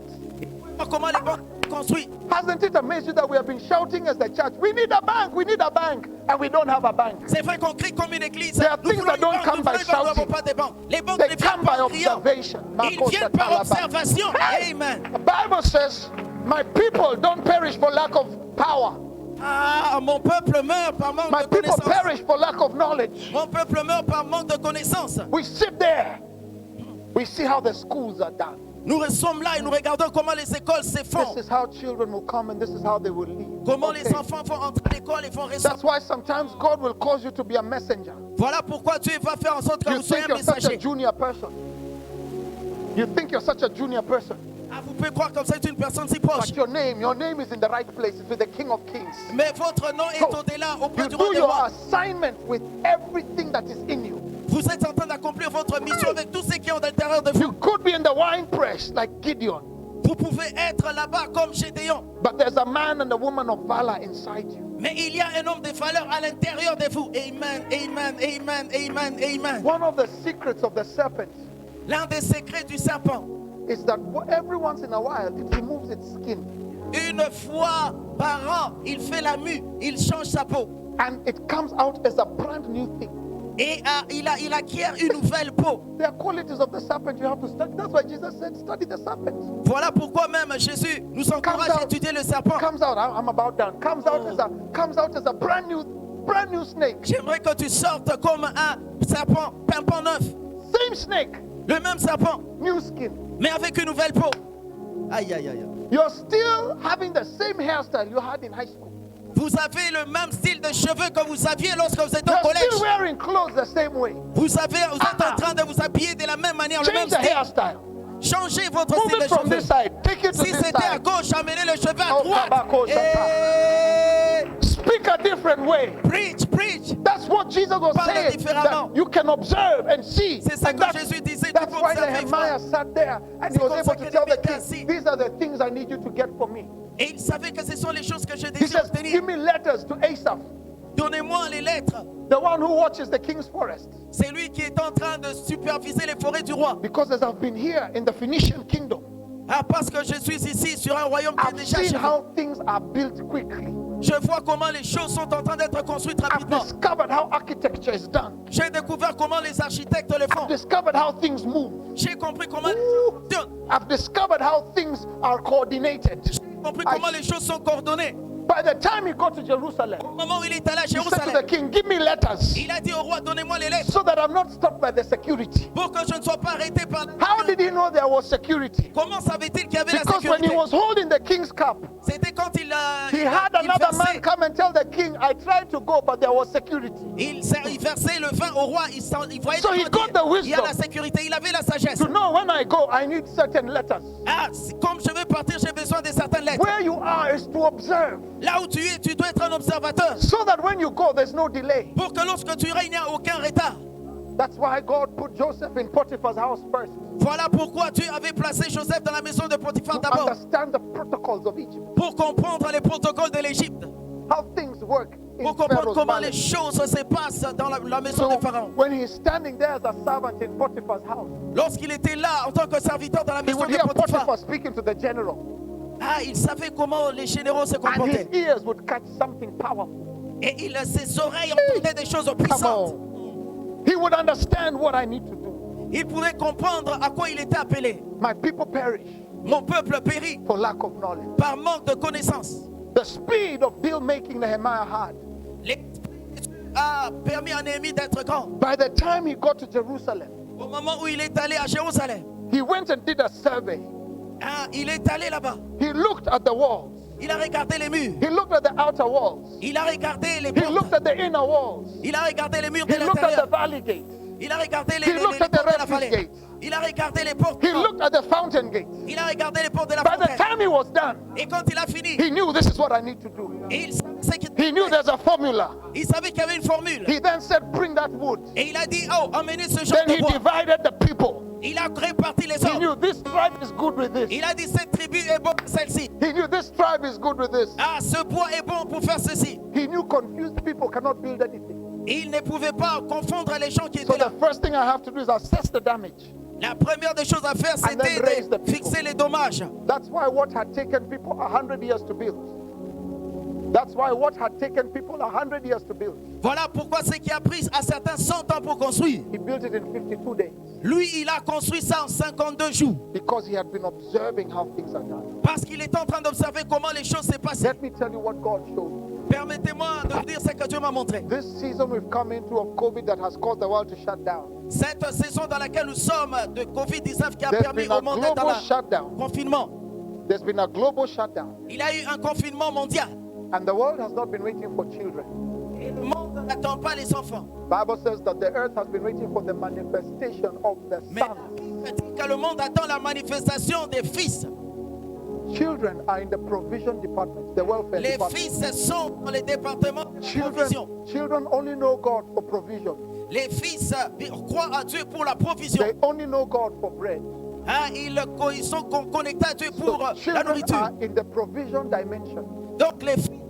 A: comment les banques sont construites.
E: Hasn't it amazed you that we have been shouting as the church, "We need a bank, we need a bank," and we don't have a bank?
A: C'est vrai qu'on crie comme une église.
E: There are
A: Nous
E: things
A: voulons
E: that
A: une
E: don't
A: banque,
E: come
A: nous
E: by
A: voulons une banque, nous
E: shouting.
A: n'avons pas de banque. Les banques
E: They
A: ne viennent
E: come
A: pas
E: by
A: en criant.
E: observation.
A: Ils viennent par observation. Amen.
E: The Bible says, "My people don't perish for lack of power.
A: Ah, mon peuple meurt par manque
E: My
A: de
E: people
A: connaissances.
E: perish for lack of knowledge."
A: Mon peuple meurt par manque de connaissances.
E: We sit there, we see how the schools are done.
A: Nous sommes là et nous regardons comment les écoles se font.
E: This is how children will come and this is how they will leave.
A: Comment
E: Okay.
A: les enfants vont entrer à l'école et vont
E: That's
A: ressortir.
E: why sometimes God will cause you to be a messenger.
A: Voilà pourquoi Dieu va faire en sorte que
E: You
A: vous soyez
E: think
A: un
E: you're such a
A: messager.
E: junior person. You think you're such a junior person.
A: Ah, vous pouvez croire comme ça être une personne si proche.
E: But your name is in the right place. It's with the King of Kings.
A: Mais votre nom est
E: So,
A: au-delà, auprès
E: you
A: du
E: do
A: roi des
E: your
A: rois.
E: assignment with everything that is in you.
A: Vous êtes en train d'accomplir votre mission avec tout ce qui est à l'intérieur de vous.
E: You could be in the wine press like Gideon,
A: Vous pouvez être là-bas comme Gédéon.
E: but there's a man and a woman of valor inside you.
A: Mais il y a un homme de valeur à l'intérieur de vous. Amen, amen, amen, amen, amen.
E: One of the secrets of the serpent
A: L'un des secrets du serpent.
E: is that every once in a while it removes its skin
A: Une fois par an, il fait la mue, il change sa peau.
E: and it comes out as a brand new thing.
A: Et il acquiert une nouvelle peau.
E: There are qualities of the serpent you have to study. That's why Jesus said, "Study the serpent."
A: Voilà pourquoi même Jésus nous encourage à étudier le serpent.
E: Comes out. I'm about done. Comes out as a brand new snake.
A: J'aimerais que tu sortes comme un serpent pimpant neuf.
E: Same snake,
A: Le même serpent,
E: new skin.
A: mais avec une nouvelle peau. Aïe, aïe, aïe.
E: You're still having the same hairstyle you had in high school.
A: Vous avez le même style de cheveux que vous aviez lorsque vous étiez au
E: You're
A: collège.
E: still wearing clothes the same way.
A: Vous êtes en train de vous habiller de la même manière, le même
E: Change the
A: style.
E: hairstyle.
A: Changez votre
E: Move
A: style
E: it
A: de
E: from
A: cheveux.
E: this side. Take it to
A: Si
E: this
A: c'était à
E: side.
A: gauche, amenez le cheveu à
E: Oh,
A: droite.
E: Kabako,
A: Et
E: Speak a different way.
A: preach.
E: That's what Jesus was
A: Parle
E: saying.
A: différemment.
E: That you can observe and see.
A: C'est ça
E: And
A: que
E: that's,
A: Jésus disait.
E: that's
A: Tu peux
E: why
A: observer,
E: Nehemiah sat there and he
A: C'est
E: was
A: comme
E: able
A: ça
E: to
A: que
E: tell the
A: Néhémie était assis.
E: king, "These are the things I need you to get for me."
A: Et il savait que ce sont les choses que je
E: He
A: désire
E: says,
A: obtenir.
E: "Give me letters to Asaph,
A: Donnez-moi les lettres.
E: the one who watches the king's forest.
A: C'est lui qui est en train de superviser les forêts du roi.
E: Because as I've been here in the Phoenician kingdom,
A: Ah, parce que je suis ici sur un royaume qui est
E: I've
A: déjà
E: seen
A: chez vous.
E: how things are built quickly.
A: Je vois comment les choses sont en train d'être construites
E: I've
A: rapidement.
E: discovered how architecture is done.
A: J'ai découvert comment les architectes le font.
E: I've discovered how things move.
A: J'ai compris comment les choses fonctionnent.
E: I've discovered how things are coordinated.
A: J'ai compris comment les choses sont coordonnées.
E: By the time he got to Jerusalem,
A: Au moment où il est allé à
E: he said to the
A: Jérusalem,
E: king, "Give me letters
A: il a dit au roi, donnez-moi les lettres
E: so that I'm not stopped by the security."
A: pour que je ne sois pas arrêté par la
E: How did he know there was security?
A: Comment savait-il qu'il y avait la
E: Because when he
A: sécurité?
E: was holding the king's cup,
A: C'était quand il
E: he had
A: il
E: another man
A: versait,
E: come and tell the king, "I tried to go, but there was security."
A: il versait le vin au roi. Il voyait
E: So he
A: devant
E: got
A: dire,
E: the
A: il y a
E: wisdom.
A: la sécurité. Il avait la sagesse.
E: To know when I go, I need certain letters.
A: Ah, comme je veux partir, j'ai besoin de certaines lettres.
E: Where you are is to observe,
A: Là où tu es, tu dois être un observateur.
E: so that when you go, there's no delay.
A: Pour que lorsque tu iras, il n'y a aucun retard.
E: That's why God put Joseph in Potiphar's house first,
A: Voilà pourquoi Dieu avait placé Joseph dans la maison de Potiphar
E: to
A: d'abord.
E: understand the protocols of Egypt,
A: Pour comprendre les protocoles de l'Égypte.
E: how things work in
A: Pour comprendre
E: Pharaoh's
A: comment les
E: palace.
A: choses se passent dans la maison
E: So
A: de Pharaon.
E: when he's standing there as a servant in Potiphar's house,
A: Lorsqu'il était là en tant que serviteur dans la
E: he
A: maison
E: would
A: de
E: hear
A: Potiphar,
E: Potiphar speaking to the general,
A: ah, il savait comment les généraux se
E: and his
A: comportaient.
E: ears would catch something powerful.
A: Et ses oreilles entendaient des choses
E: Come
A: puissantes.
E: on. He would understand what I need to do.
A: Il pouvait comprendre à quoi il était appelé.
E: My people perish
A: Mon peuple périt
E: for lack of knowledge.
A: par manque de connaissances.
E: The speed of deal making Nehemiah had.
A: L'Esprit a permis à Néhémie d'être grand.
E: By the time he got to Jerusalem,
A: Au moment où il est allé à Jérusalem,
E: he went and did a survey.
A: hein, il est allé là-bas.
E: He looked at the walls.
A: Il a regardé les murs.
E: He looked at the outer walls.
A: Il a regardé les
E: He looked
A: portes.
E: at the inner walls.
A: Il a regardé les murs de
E: He looked at the
A: l'intérieur.
E: valley gates.
A: Il a regardé les
E: He looked at
A: portes
E: the
A: de la
E: refuse
A: vallée.
E: gates.
A: Il a regardé les portes.
E: He looked at the fountain gates.
A: Il a regardé les portes de la
E: By the
A: fontaine.
E: time he was done,
A: Et quand il a fini,
E: he knew this is what I need to do.
A: et il savait ce qu'il
E: He knew there's a formula.
A: Il savait qu'il y avait une formule.
E: He then said, bring that wood.
A: Et il a dit, oh, emmenez ce genre
E: Then
A: de
E: he
A: bois.
E: divided the people.
A: Il a réparti les
E: He
A: hommes.
E: knew this tribe is good with this.
A: Il a dit, cette tribu est bonne pour celle-ci.
E: He knew this tribe is good with this.
A: Ah, ce bois est bon pour faire ceci.
E: He knew confused people cannot build anything.
A: Et il ne pouvait pas confondre les gens qui
E: So
A: étaient là.
E: the first thing I have to do is assess the damage.
A: La première des choses à faire,
E: And then
A: c'était
E: raise the
A: de
E: people.
A: fixer les dommages.
E: That's why what had taken people 100 years to build. That's why what had taken people 100 years to build.
A: Voilà pourquoi ce qui a pris à certains 100 ans pour construire.
E: He built it in 52 days
A: Lui, il a construit ça en 52 jours.
E: because he had been observing how things are done.
A: Parce qu'il est en train d'observer comment les choses s'est passées.
E: Let me tell you what God showed me.
A: Permettez-moi de vous dire ce que Dieu m'a montré.
E: This season we've come into of COVID that has caused the world to shut down.
A: Cette saison dans laquelle nous sommes de Covid-19 qui a
E: There's
A: permis
E: been a
A: au monde d'être dans
E: global
A: le
E: shutdown.
A: confinement.
E: There's been a global shutdown.
A: Il y a eu un confinement mondial.
E: And the world has not been waiting for children.
A: Et le monde n'attend pas les enfants.
E: Bible says that the earth has been waiting for the manifestation of the
A: Mais
E: Son.
A: la Bible dit que le monde attend la manifestation des fils.
E: Children are in the provision department, the welfare
A: Les
E: department.
A: fils sont dans les départements de provision.
E: Children only know God for provision.
A: Les fils croient à Dieu pour la provision.
E: They only know God for bread.
A: Hein, ils sont connectés à Dieu pour
E: So
A: la
E: children
A: nourriture.
E: are in the provision dimension.
A: Donc les fils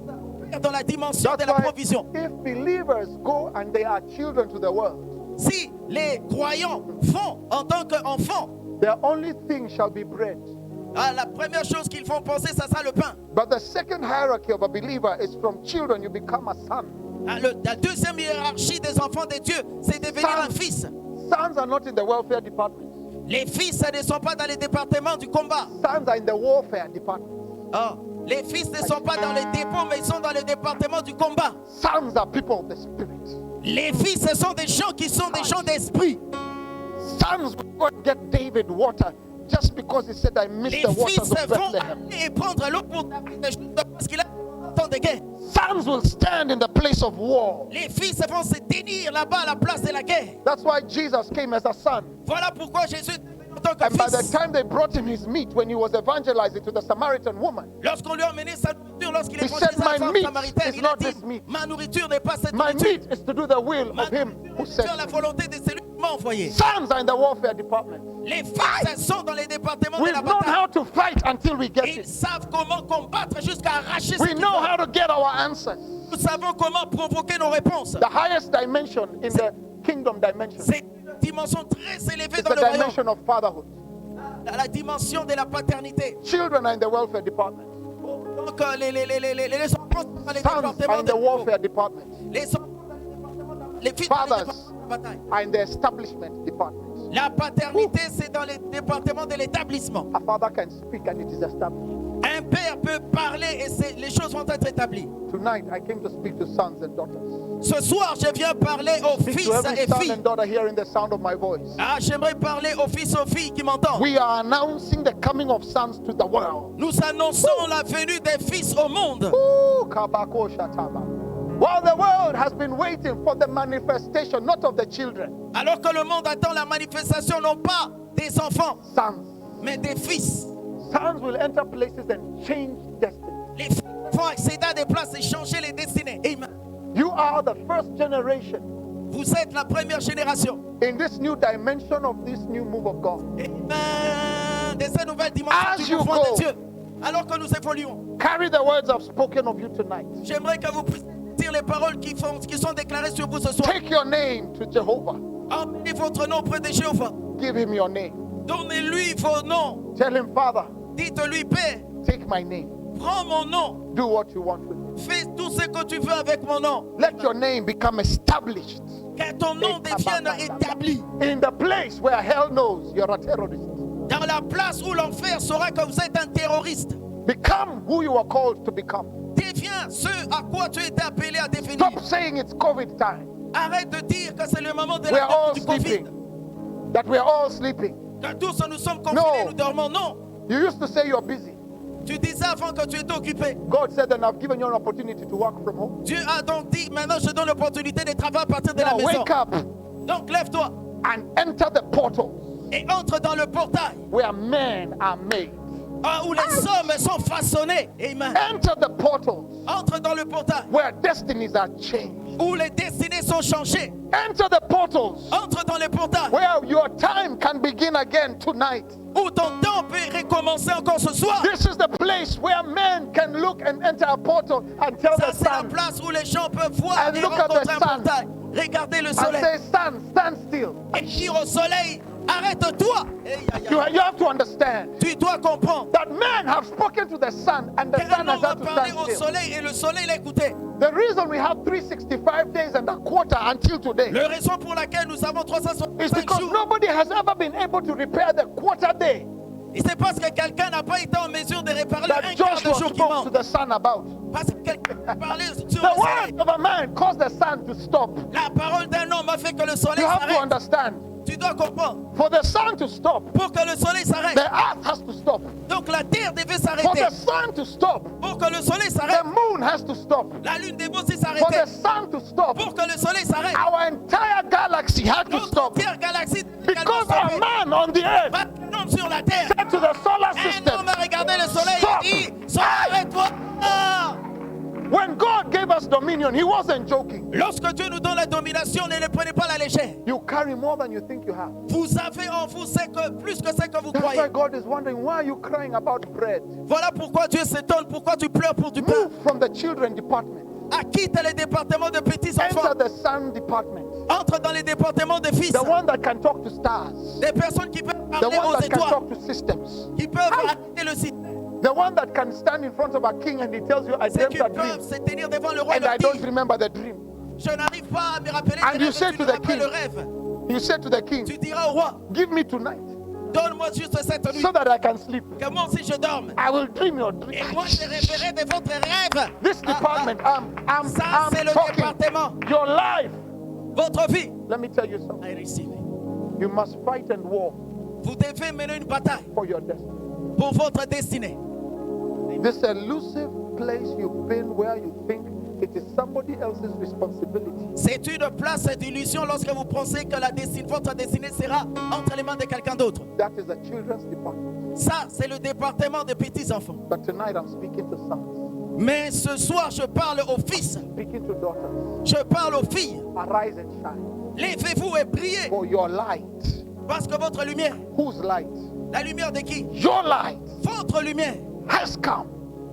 A: sont dans la dimension de
E: That's
A: la
E: why
A: provision.
E: if believers go and they are children to the world,
A: Si les croyants font en tant qu'enfants,
E: their only thing shall be bread.
A: ah, la première chose qu'ils font penser, ça sera le pain.
E: But the second hierarchy of a believer is from children you become a son.
A: Ah, la deuxième hiérarchie des enfants de Dieu, c'est devenir un fils.
E: Sons are not in the welfare department.
A: Les fils ne sont pas dans les départements du combat.
E: Sons are in the warfare department.
A: Ah, les fils ne sont pas dans les dépôts, mais ils sont dans les départements du combat.
E: Sons are people of the spirit.
A: Les fils, ce sont des gens qui sont des gens d'esprit.
E: Sons will go and get David water just because he said, I missed
A: Les
E: the
A: fils
E: waters of
A: vont
E: Bethlehem.
A: aller et prendre l'eau pour David parce qu'il a tant de guerre.
E: Sons will stand in the place of war.
A: Les fils vont se tenir là-bas à la place de la guerre.
E: That's why Jesus came as a son.
A: Voilà pourquoi Jésus est venu en tant que
E: And by the
A: fils.
E: time they brought him his meat when he was evangelizing to the Samaritan woman,
A: Lorsqu'on lui a emmené sa nourriture, lorsqu'il
E: He
A: est
E: said,
A: évangélisé à la
E: "My
A: femme
E: meat
A: samaritaine,
E: is
A: il a
E: not
A: dit,
E: this meat.
A: ma nourriture n'est pas cette
E: my
A: nourriture.
E: meat is to do the will
A: Ma
E: of him who
A: nourriture, la
E: sent me."
A: volonté de celui qui m'a envoyé.
E: Sons are in the warfare department.
A: Les fils sont dans les départements de
E: We've
A: la
E: known
A: bataille.
E: how to fight until we get
A: Ils
E: it.
A: savent comment combattre jusqu'à arracher ce
E: We
A: qu'ils
E: know
A: veulent.
E: how to get our answers.
A: Nous savons comment provoquer nos réponses.
E: The highest dimension in the kingdom dimension
A: C'est une dimension très élevée
E: is
A: dans
E: the
A: le royaume.
E: dimension of fatherhood.
A: La dimension de la paternité.
E: Children are in the welfare department.
A: Donc les enfants sont dans les
E: Sons
A: départements
E: are in
A: de
E: the warfare department.
A: Les enfants dans les départements, les filles dans les
E: Fathers
A: départements de bataille.
E: are in the establishment department.
A: La paternité, c'est dans les départements de l'établissement.
E: A father can speak and it is established.
A: Un père peut parler et les choses vont être établies.
E: Tonight I came to speak to sons and daughters.
A: Ce soir, je viens parler aux
E: Speak
A: fils
E: to every
A: et
E: son
A: filles.
E: and daughter hearing the sound of my voice.
A: Ah, j'aimerais parler aux fils et aux filles qui m'entendent.
E: We are announcing the coming of sons to the world.
A: Nous annonçons la venue des fils au monde.
E: Ooh, kabako shataba. While the world has been waiting for the manifestation, not of the children,
A: Alors que le monde attend la manifestation non pas des enfants,
E: sons.
A: mais des fils.
E: Sons will enter places and change destiny.
A: Les fils vont accéder à des places et changer les destinées. Amen.
E: You are the first generation
A: Vous êtes la première génération.
E: in this new dimension of this new move of God.
A: Amen. De cette nouvelle dimension
E: As
A: du
E: you
A: mouvement
E: go.
A: de Dieu. Alors que nous évoluons,
E: Carry the words I've spoken of you tonight.
A: j'aimerais que vous puissiez dire les paroles qui sont déclarées sur vous ce soir.
E: Take your name to Jehovah.
A: Emmenez votre nom près de Jéhovah.
E: Give him your name.
A: Donnez-lui vos noms.
E: Tell him, Father,
A: Dites-lui, Père,
E: take my name.
A: prends mon nom.
E: Do what you want with it.
A: Fais tout ce que tu veux avec mon nom.
E: Let your name become established
A: Que ton nom devienne établi.
E: in the place where hell knows you're a terrorist.
A: Dans la place où l'enfer saura que vous êtes un terroriste.
E: Become who you are called to become.
A: Deviens ce à quoi tu étais appelé à devenir.
E: Stop saying it's COVID time.
A: Arrête de dire que c'est le moment de
E: We
A: la
E: are all
A: du Covid.
E: sleeping. that we are all sleeping.
A: Que tous nous sommes confinés,
E: No.
A: nous dormons. Non.
E: You used to say you're busy.
A: Tu disais avant que tu étais occupé.
E: God said, then I've given you an opportunity to work from home.
A: Dieu a donc dit, maintenant je donne l'opportunité de travailler à partir de la
E: Now
A: maison.
E: wake up
A: Donc lève-toi
E: and enter the portals
A: et entre dans le portail
E: where men are made.
A: où les hommes sont façonnés. Amen.
E: Enter the portals
A: Entre dans le portail
E: where destinies are changed.
A: où les destinées sont changées.
E: Enter the portals
A: Entre dans le portail
E: where your time can begin again tonight.
A: où ton temps peut recommencer encore ce soir.
E: This is the place where men can look and enter a portal and tell
A: Ça,
E: the
A: c'est la
E: sun
A: place où les gens peuvent voir
E: And
A: et
E: look at the
A: rencontrer un
E: sun.
A: portail. Regardez le
E: and
A: soleil
E: say, sun, stand still.
A: et dire au soleil, arrête-toi.
E: You have to understand
A: Tu dois comprendre
E: that men have spoken to the sun and the
A: qu'un
E: sun has
A: homme a
E: had to
A: parlé
E: stand
A: au
E: still.
A: soleil et le soleil l'a écouté.
E: The reason we have 365 days and a quarter until today
A: La raison pour laquelle nous avons
E: is
A: 365
E: because
A: jours,
E: nobody has ever been able to repair the quarter day
A: et c'est parce que quelqu'un n'a pas été en mesure de réparer le
E: that
A: un quart
E: Joshua
A: de jour qui
E: spoke to
A: manque.
E: the sun about.
A: Parce que quelqu'un a parlé sur le
E: The
A: soleil.
E: word of a man caused the sun to stop.
A: La parole d'un homme a fait que le soleil
E: You have to
A: s'arrête.
E: understand.
A: Tu dois comprendre.
E: For the sun to stop,
A: Pour que le soleil s'arrête,
E: the earth has to stop.
A: donc la terre devait
E: For
A: s'arrêter.
E: the sun to stop,
A: Pour que le soleil
E: the
A: s'arrête,
E: moon has to stop.
A: la lune devait aussi
E: For
A: s'arrêter.
E: the sun to stop,
A: Pour que le soleil s'arrête,
E: our entire galaxy had to
A: notre
E: stop.
A: entière galaxie
E: Because a man on the earth
A: Parce qu'un homme sur la terre,
E: said to the solar
A: un
E: system,
A: homme a regardé le soleil
E: Stop.
A: et dit, soleil, arrête-toi. Ah.
E: when God gave us dominion, he wasn't joking.
A: Lorsque Dieu nous donne la domination, ne le prenez pas à la légère.
E: You carry more than you think you have.
A: Vous avez en vous plus que ce que vous
E: That's why
A: croyez.
E: God is wondering, why are you crying about bread?
A: Voilà pourquoi Dieu s'étonne, pourquoi tu pleures pour du pain.
E: Move from the children department.
A: Quitte les départements de petits
E: Enter
A: enfants.
E: the sun department.
A: Entre dans les départements de fils.
E: The one that can talk to stars.
A: Des personnes qui peuvent
E: The
A: parler
E: one
A: aux
E: that can
A: étoiles.
E: talk to systems.
A: Qui peuvent arrêter le système.
E: The one that can stand in front of a king and he tells you, I
A: Ceux
E: dreamt
A: qui
E: a
A: peuvent
E: dream
A: se tenir devant le roi et
E: and I
A: leur
E: don't
A: dire,
E: remember the dream.
A: je n'arrive pas à me rappeler
E: And
A: de
E: you
A: rêve,
E: say
A: tu
E: to
A: me
E: the
A: rappelles
E: king,
A: le rêve.
E: You say to the king,
A: Tu diras au roi,
E: give me tonight
A: donne-moi juste cette nuit,
E: so that I can sleep.
A: que moi aussi je dorme.
E: I will dream your
A: Et
E: dream.
A: moi je rêverai de votre rêve.
E: This department, I'm
A: Ça c'est le
E: talking.
A: département.
E: Your life.
A: Votre vie.
E: Let me tell you something.
A: I receive it.
E: You must fight and war
A: Vous devez mener une bataille
E: for your destiny.
A: pour votre destinée.
E: This elusive place you've been where you think it is somebody else's responsibility.
A: C'est une place d'illusion lorsque vous pensez que votre destinée sera entre les mains de quelqu'un d'autre.
E: That is the children's department.
A: Ça, c'est le département des petits-enfants.
E: But tonight I'm speaking to sons,
A: Mais ce soir, je parle aux fils.
E: speaking to daughters.
A: Je parle aux filles.
E: Arise and shine.
A: Lèvez-vous et priez.
E: For your light.
A: Parce que votre lumière,
E: Whose light?
A: la lumière de qui?
E: Your light
A: Votre lumière
E: has come.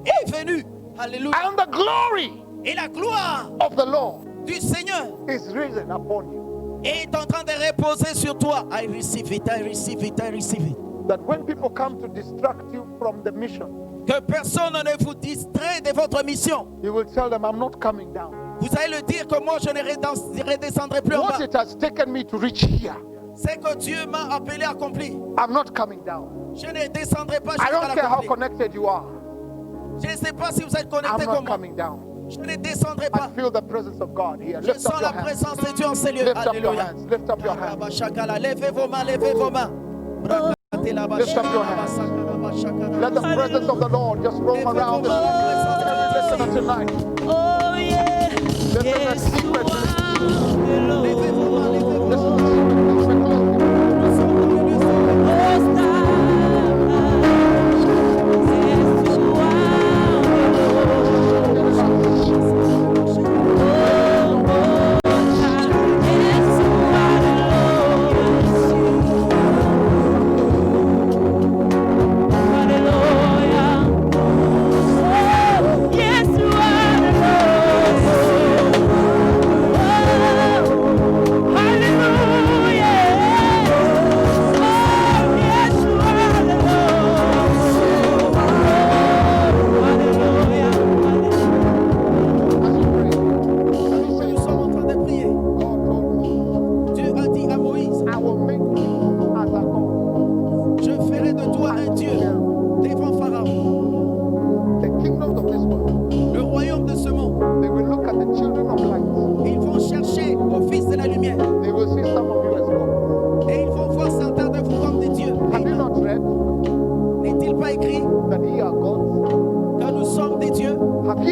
A: est venue. Alléluia.
E: And the glory
A: Et la gloire
E: of the Lord
A: du Seigneur
E: is risen upon you.
A: est en train de reposer sur toi. I receive it, I receive it, I receive it.
E: That when people come to distract you from the mission,
A: Que personne ne vous distrait de votre mission.
E: you will tell them, I'm not coming down.
A: Vous allez le dire que moi je ne redescendrai plus en
E: What
A: bas.
E: it has taken me to reach here,
A: C'est que Dieu m'a appelé à accomplir.
E: I'm not coming down.
A: Je ne descendrai pas
E: I
A: jusqu'à
E: don't care how
A: l'accomplir.
E: connected you are.
A: Je ne sais pas si vous êtes
E: I'm
A: connectés
E: not
A: comme moi.
E: coming down.
A: Je ne descendrai
E: I
A: pas.
E: feel the presence of God here.
A: Je
E: Lift up
A: sens
E: your
A: la
E: hands.
A: présence de Dieu en ces lieux.
E: Lift up your
A: Alléluia.
E: hands. Lift up your hands.
A: Rabashakala. Levez vos mains, levez vos mains.
E: Lift up your hands. Let the presence of the Lord just roam around this every listener tonight.
D: Oh yeah,
E: Listen
D: yes,
E: and
D: you
E: secretly.
D: are the
A: Levez
D: Lord.
A: vos mains, levez vos mains.
E: Listen to
D: Hallelujah.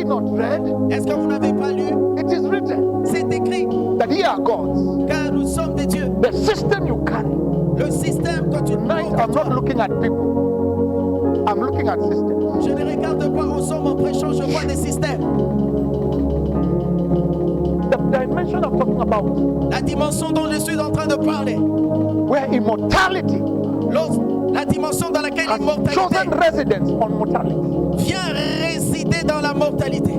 E: ye not read?
A: Est-ce que vous n'avez pas lu?
E: It is written
A: C'est écrit,
E: that ye are gods.
A: car nous sommes des dieux.
E: The system you carry.
A: Le système que tu
E: Tonight,
A: portes en
E: I'm
A: toi,
E: not looking at people. I'm looking at systems.
A: je ne regarde pas aux hommes en prêchant, je vois des systèmes.
E: The dimension I'm talking about,
A: La dimension dont je suis en train de parler,
E: where immortality
A: la dimension dans laquelle
E: has chosen
A: l'immortalité
E: residence on mortality.
A: vient résider dans la mortalité.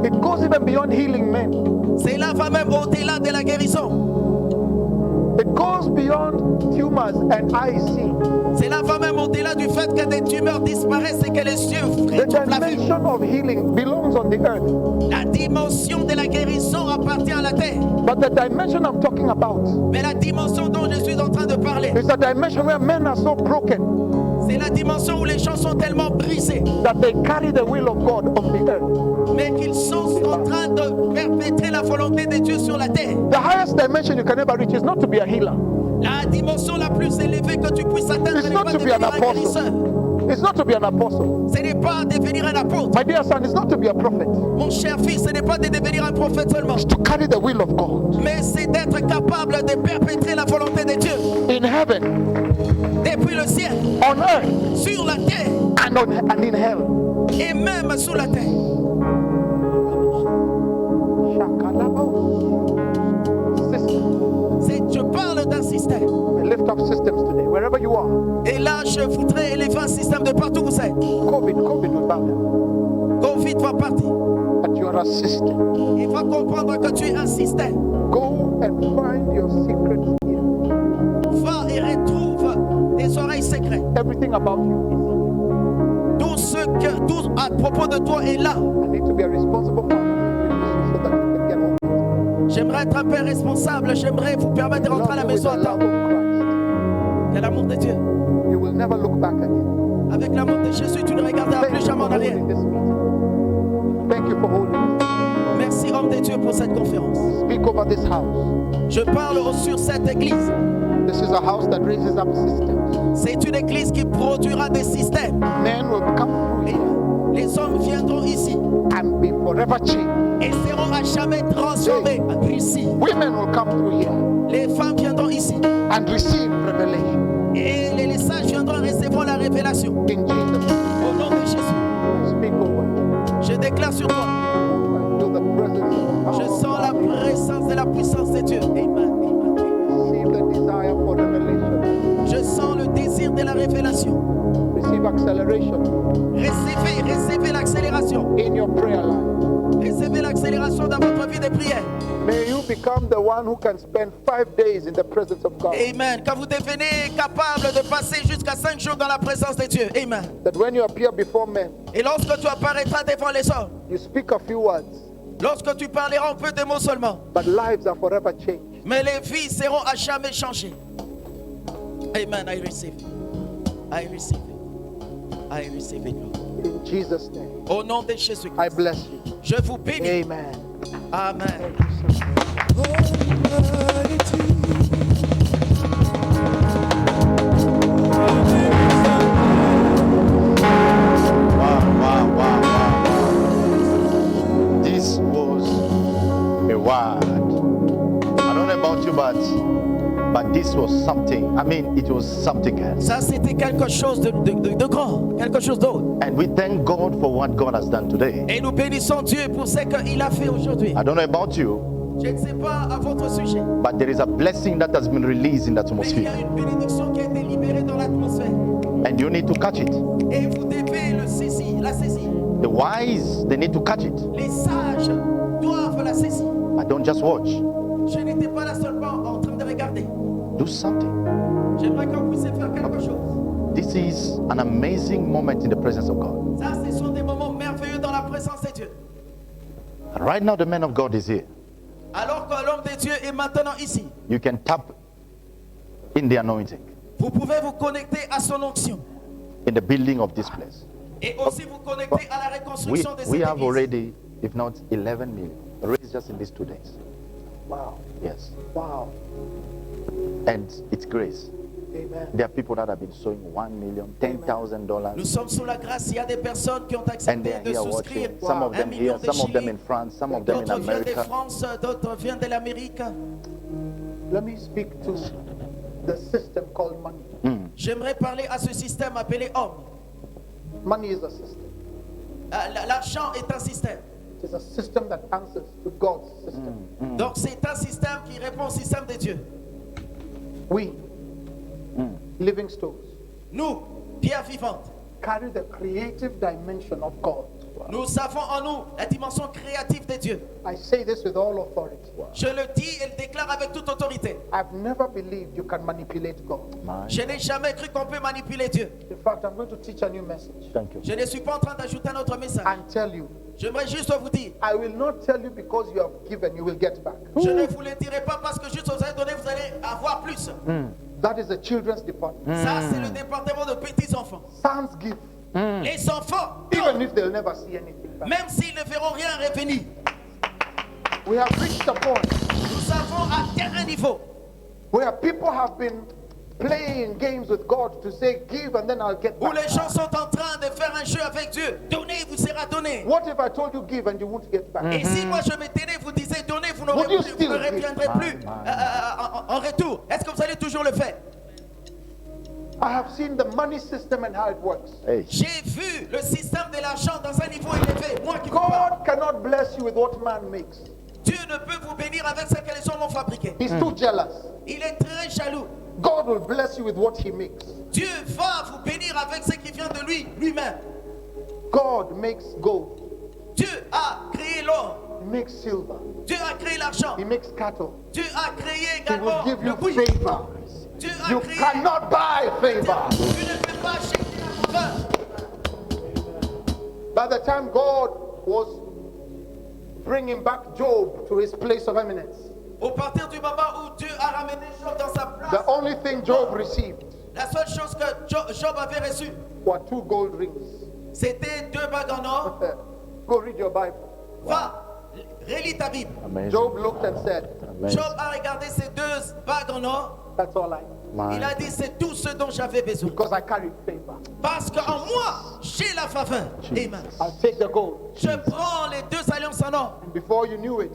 E: It goes even beyond healing men.
A: Cela va même au-delà de la guérison.
E: It goes beyond tumors and eyes see.
A: Cela va même au-delà du fait que des tumeurs disparaissent et que les yeux
E: The
A: retrouvent la vue.
E: dimension of healing belongs on the earth.
A: La dimension de la guérison appartient à la terre.
E: But the dimension I'm talking about
A: Mais la dimension dont je suis en train de parler,
E: is a dimension where men are so broken
A: c'est la dimension où les gens sont tellement brisés,
E: that they carry the will of God on the earth.
A: mais qu'ils sont en train de perpétrer la volonté de Dieu sur la terre.
E: The highest dimension you can ever reach is not to be a healer.
A: La dimension la plus élevée que tu puisses atteindre
E: It's
A: n'est
E: not
A: pas
E: to be an
A: devenir un guérisseur.
E: apostle. It's not to be an apostle.
A: Ce n'est pas devenir un apôtre.
E: My dear son, it's not to be a prophet.
A: Mon cher fils, ce n'est pas de devenir un prophète seulement,
E: It's to carry the will of God
A: mais c'est d'être capable de perpétrer la volonté de Dieu
E: in heaven,
A: depuis le ciel,
E: on earth,
A: sur la terre
E: and in hell.
A: et même sous la terre.
E: System.
A: Je parle d'un système.
E: I lift up systems today, wherever you are.
A: Et là, je voudrais élever un système de partout où vous êtes.
E: COVID will bow down.
A: Covid va partir.
E: But you are a system.
A: Il va comprendre que tu es un système.
E: Go and find your secrets here.
A: Va et retrouve des oreilles secrètes.
E: Everything about you is
A: Tout à propos de toi est là.
E: here. I need to be a responsible father so that you can get home.
A: J'aimerais être un père responsable. J'aimerais vous permettre de rentrer à la
E: Love you with
A: maison
E: the
A: à
E: love
A: temps.
E: of Christ.
A: Que l'amour de Dieu.
E: You will never look back again.
A: Avec l'amour de Jésus, tu ne regarderas
E: Thank
A: plus
E: you
A: jamais
E: for
A: en arrière.
E: holding this meeting. Thank you for holding this.
A: Merci, homme de Dieu, pour cette conférence.
E: Speak over this house.
A: Je parle sur cette église.
E: This is a house that raises up systems.
A: C'est une église qui produira des systèmes.
E: Men will come through
A: Et
E: here
A: les hommes viendront ici
E: and be forever changed.
A: et seront à jamais transformés ici.
E: Women will come through here
A: Les femmes viendront ici
E: and receive revelation.
A: et les sages viendront recevoir la révélation.
E: In Jesus' name,
A: Au nom de Jésus,
E: I speak over you.
A: je déclare sur toi,
E: I feel the presence of
A: je
E: power.
A: sens la présence et la puissance de Dieu. Amen, amen, amen.
E: Receive the desire for revelation.
A: Je sens le désir de la révélation.
E: Receive acceleration
A: Recevez l'accélération.
E: in your prayer life.
A: Recevez l'accélération dans votre vie de prière.
E: May you become the one who can spend 5 days in the presence of God.
A: Amen. Quand vous devenez capable de passer jusqu'à 5 jours dans la présence de Dieu. Amen.
E: That when you appear before men,
A: Et lorsque tu apparaîtras devant les hommes,
E: you speak a few words,
A: lorsque tu parleras un peu de mots seulement,
E: but lives are forever changed.
A: mais les vies seront à jamais changées. Amen. I receive it. I receive it. I receive it. Lord.
E: In Jesus' name,
A: Au nom de Jésus,
E: I bless you.
A: je vous bénis.
E: Amen.
A: Amen.
B: Wow. This was a word. I don't know about you, but this was something. I mean, it was something else.
A: Ça, c'était quelque chose de grand, quelque chose d'autre.
B: And we thank God for what God has done today.
A: Et nous bénissons Dieu pour ce qu'il a fait aujourd'hui.
B: I don't know about you,
A: Je ne sais pas à votre sujet,
B: but there is a blessing that has been released in the
A: mais il y
B: atmosphere.
A: a une bénédiction qui a été libérée dans l'atmosphère.
B: And you need to catch it.
A: Et vous devez la saisir.
B: The wise, they need to catch it.
A: Les sages doivent la saisir.
B: But don't just watch.
A: Je n'étais pas là seulement en train de regarder.
B: Do something.
A: J'aimerais qu'on puisse faire quelque chose.
B: This is an amazing moment in the presence of God.
A: Ça, ce sont des moments merveilleux dans la présence de Dieu.
B: And right now, the man of God is here.
A: Alors que l'homme de Dieu est maintenant ici,
B: You can tap in the anointing
A: vous pouvez vous connecter à son onction.
B: in the building of this place.
A: Et aussi vous connecter à la reconstruction de cette
B: We have
A: église.
B: already, if not 11 million, raised just in these 2 days.
E: Wow.
B: Yes.
E: Wow.
B: And it's grace.
E: Amen.
B: There are people that have been sowing $1 million, $10,000.
A: Nous sommes sous la grâce. Il y a des personnes qui ont
B: And
A: accepté
B: they're
A: de
B: here
A: souscrire
B: watching. Some of
A: 1
B: them
A: million
B: here,
A: de
B: some of them in
A: Chili.
B: France, some of them in
A: D'autres viennent de
B: America.
A: France, d'autres viennent de l'Amérique.
E: Let me speak to the system called money.
A: J'aimerais parler à ce système appelé homme.
E: Money is a system.
A: L'argent est un système.
E: It is a system that answers to God's system.
A: Donc c'est un système qui répond au système de Dieu.
E: We, living stones,
A: Nous, pierres vivantes,
E: carry the creative dimension of God.
A: nous avons en nous la dimension créative de Dieu.
E: I say this with all authority.
A: Je le dis et le déclare avec toute autorité.
E: I've never believed you can manipulate God.
A: Je n'ai jamais cru qu'on peut manipuler Dieu.
E: In fact, I'm going to teach a new message
B: Thank you.
A: Je ne suis pas en train d'ajouter un autre message.
E: and tell you.
A: J'aimerais juste vous dire,
E: I will not tell you because you have given, you will get back.
A: je ne vous le dirai pas parce que juste vous allez donner, vous allez avoir plus.
E: That is the children's department.
A: Ça, c'est le département de petits enfants.
E: Sons give,
A: Les enfants,
E: even if they'll never see anything back.
A: même s'ils ne verront rien revenir,
E: We have reached a point
A: nous avons atteint un niveau
E: where people have been playing games with God to say, give and then I'll get
A: où les
E: back.
A: gens sont en train de faire un jeu avec Dieu. Donnez, vous sera donné.
E: What if I told you give and you won't get back?
A: Et si moi je me tenais, vous disiez donnez, vous
E: Would you
A: ne
E: still
A: reviendrez
B: give?
A: plus en retour. Est-ce que vous allez toujours le faire?
E: I have seen the money system and how it works.
B: Hey.
A: J'ai vu le système de l'argent dans un niveau élevé. Moi qui vous parle.
E: God cannot bless you with what man makes.
A: Dieu ne peut vous bénir avec ce que les hommes ont fabriqué.
E: He's too jealous.
A: Il est très jaloux.
E: God will bless you with what he makes.
A: Dieu va vous bénir avec ce qui vient de lui, lui-même.
E: God makes gold.
A: Dieu a créé l'or.
E: He makes silver.
A: Dieu a créé l'argent.
E: He makes cattle.
A: Dieu a créé
E: He will
A: également
E: give
A: le
E: you
A: bouillon.
E: favor.
A: Dieu a
E: You
A: créé.
E: cannot buy favor.
A: Tu ne peux pas acheter la faveur.
E: By the time God was bringing back Job to his place of eminence,
A: Au partir du moment où Dieu a ramené Job dans sa place,
E: the only thing Job received
A: la seule chose que Job avait reçue,
E: were 2 gold rings.
A: c'était 2 bagues en or.
E: Go read your Bible.
A: Va, relis ta Bible.
B: Amazing.
E: Job looked and said,
B: Amazing.
A: Job a regardé ces 2 bagues en or.
E: that's all I need.
A: Il a dit c'est tout ce dont j'avais besoin.
E: Because I carry favor.
A: Parce qu'en moi, j'ai la faveur. Amen.
E: I'll take the gold.
A: Je prends les 2 alliances en or.
E: And before you knew it,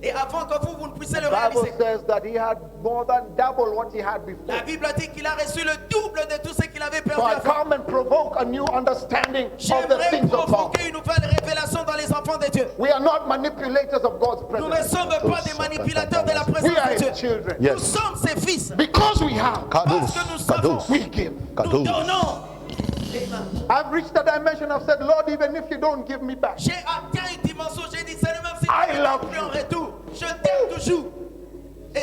A: Et avant que vous ne puissiez le
E: the Bible
A: réaliser,
E: says that he had more than double what he had before.
A: la Bible dit qu'il a reçu le double de tout ce qu'il avait perdu
E: So I
A: avant.
E: come and provoke a new understanding of the
A: J'aimerais
E: things of God.
A: provoquer une nouvelle révélation dans les enfants de Dieu.
E: We are not manipulators of God's
A: Nous ne
E: presence.
A: sommes pas des manipulateurs de la
E: We
A: présence
E: are
A: de
E: his
A: Dieu.
E: children.
A: Nous
B: Yes.
A: sommes ses fils.
E: Because we have,
A: Parce
B: Kadosh.
A: que nous savons,
B: Kadosh.
E: we give.
A: nous
B: Kadosh.
A: donnons. Amen.
E: I've reached the dimension I've said, Lord, even if you don't give me back,
A: J'ai atteint une dimension, j'ai dit, Seigneur, même si
E: I
A: tu ne
E: love
A: me donnes plus
E: you.
A: en retour, je t'aime toujours.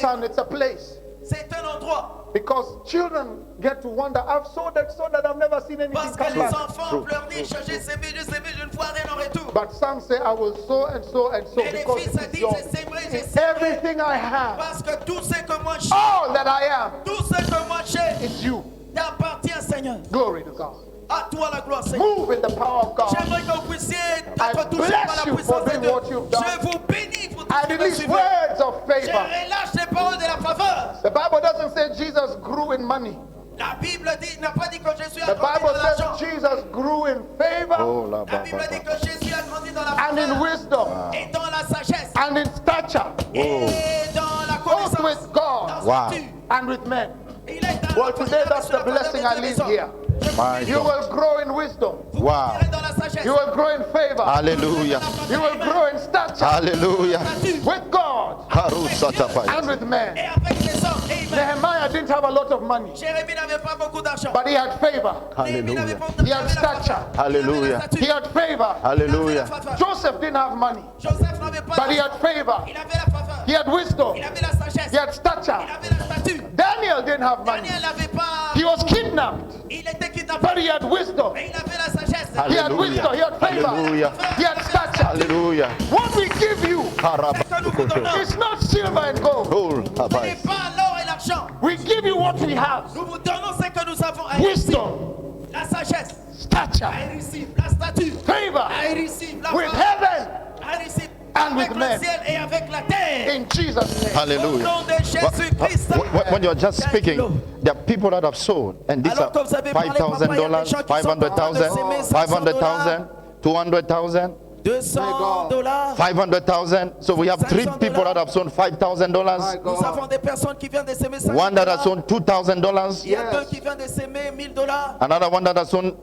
E: son, it's a place.
A: C'est un endroit.
E: Because children get to wonder, I've sowed that I've never seen anything
A: Parce que
E: come
A: les
E: back.
A: enfants pleurent, disent, j'ai sémé, je ne vois rien en retour.
E: But some say, I will sow and sow and sow
A: Et les
E: because
A: fils
E: it is
A: disent,
E: yours.
A: j'ai sémé,
E: It's everything I have,
A: parce que tout ce que moi j'ai,
E: all that I am,
A: tout ce que moi j'ai,
E: is you.
A: t'appartient, Seigneur.
E: Glory to God.
A: À toi la gloire, Seigneur.
E: Move in the power of God.
A: J'aimerais que vous puissiez
E: I
A: être touchés
E: bless
A: par la
E: you
A: puissance
E: for
A: de
E: doing
A: Dieu.
E: what you've done.
A: Je vous bénis pour tout
E: I
A: ce que vous
E: release
A: suivez.
E: words of
A: Je
E: favor.
A: relâche les paroles de la faveur.
E: The Bible doesn't say Jesus grew in money.
A: La Bible dit, n'a pas dit que Jésus a
E: The
A: grandi
E: Bible
A: dans
E: says
A: l'argent.
E: Jesus grew in favor
B: Oh, la,
A: La
B: ba,
A: Bible
B: ba,
A: dit
B: ba.
A: que Jésus a grandi dans la
E: and in
A: faveur
E: wisdom
A: et dans la sagesse
E: and in stature,
A: et dans la
E: both
A: connaissance.
E: with God
A: Dans
B: Wow.
A: statut.
E: and with men.
A: Il est dans
E: Well,
A: la
E: today
A: connaissance
E: that's
A: sur
E: the
A: la faveur
E: blessing
A: des
E: I
A: hommes et
E: leave
A: des hommes.
E: here.
A: Je vous
B: My
A: bénis.
E: You will grow in wisdom.
A: Vous
B: Wow.
A: grandirez dans la sagesse.
E: You will grow in favor.
B: Hallelujah.
E: You will grow in stature
B: Hallelujah.
A: Statut.
E: with God
B: Harusatapaya.
E: and with
A: Et
E: men.
A: avec les hommes. Amen.
E: Nehemiah didn't have a lot of money,
A: Jérémie n'avait pas beaucoup d'argent.
E: but he had favor.
A: Néhémie n'avait
B: Hallelujah.
A: pas
E: He had stature.
B: Hallelujah.
E: He had favor.
B: Hallelujah.
E: Joseph didn't have money,
A: Joseph n'avait pas
E: but he
A: d'argent.
E: had favor.
A: Il avait la faveur.
E: He had wisdom.
A: Il avait la sagesse.
E: He had stature.
A: Il avait la statue.
E: Daniel didn't have money.
A: Daniel n'avait pas.
E: He was kidnapped,
A: Il était kidnappé.
E: but he had wisdom.
A: Mais il avait la sagesse.
E: He had wisdom. He had favor.
B: Hallelujah.
E: He had stature.
B: Hallelujah.
E: What we give you
B: Harabakoto.
E: is not silver and gold.
B: Gold.
A: Ce n'est
B: Abai.
A: pas l'or et l'argent.
E: We give you what we have.
A: Nous vous donnons ce que nous avons. I receive
E: Wisdom,
A: la sagesse.
E: stature,
A: I receive la statue.
E: favor
A: I receive la
E: with
A: faveur.
E: heaven
A: I receive
E: and
A: avec
E: with
A: le
E: men.
A: ciel et avec la terre.
E: In Jesus' name.
A: Au
B: Hallelujah.
A: nom de Jésus-Christ.
B: When you're just
A: Thank you,
B: speaking,
A: Lord.
B: there are people that have sold, and these
A: Alors
B: are
A: que vous avez parlé,
B: $5,000,
A: papa, il y a des gens qui sont en train de
B: 500,000,
A: s'aimer
B: 500,000, 200,000,
A: $200.
B: 500,000. So we have three
A: $500.
B: people that have sold
E: My
B: $5,000,
E: God.
A: Nous avons des personnes qui viennent de s'aimer
B: one that has
A: $500.
B: sold $2,000,
A: Il y a
E: Yes.
A: deux qui viennent de s'aimer $1,000.
B: another one that has sold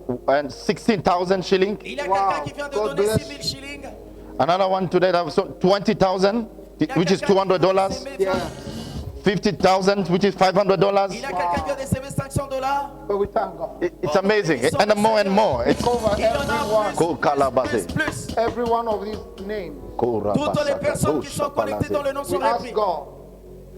B: 16,000 shillings,
A: Il y a
E: Wow.
A: quelqu'un qui vient de
E: God
A: donner
E: bless
A: 6 000 shillings.
B: another one today that has sold 20,000,
A: Il y a
B: which is
A: quelqu'un qui vient de
B: $200,
A: s'aimer
E: Yeah.
B: 50,000, which is $500.
A: Il y a quelqu'un qui vient de s'aimer $500.
E: But we thank God.
B: It's amazing, and more and more. It's
E: Cover
A: Il y en a
E: everyone.
B: Ko kalabase.
A: plus.
E: Every one of these names.
A: Toutes les personnes qui sont connectées dans le nom sont
E: We ask
A: repris.
E: God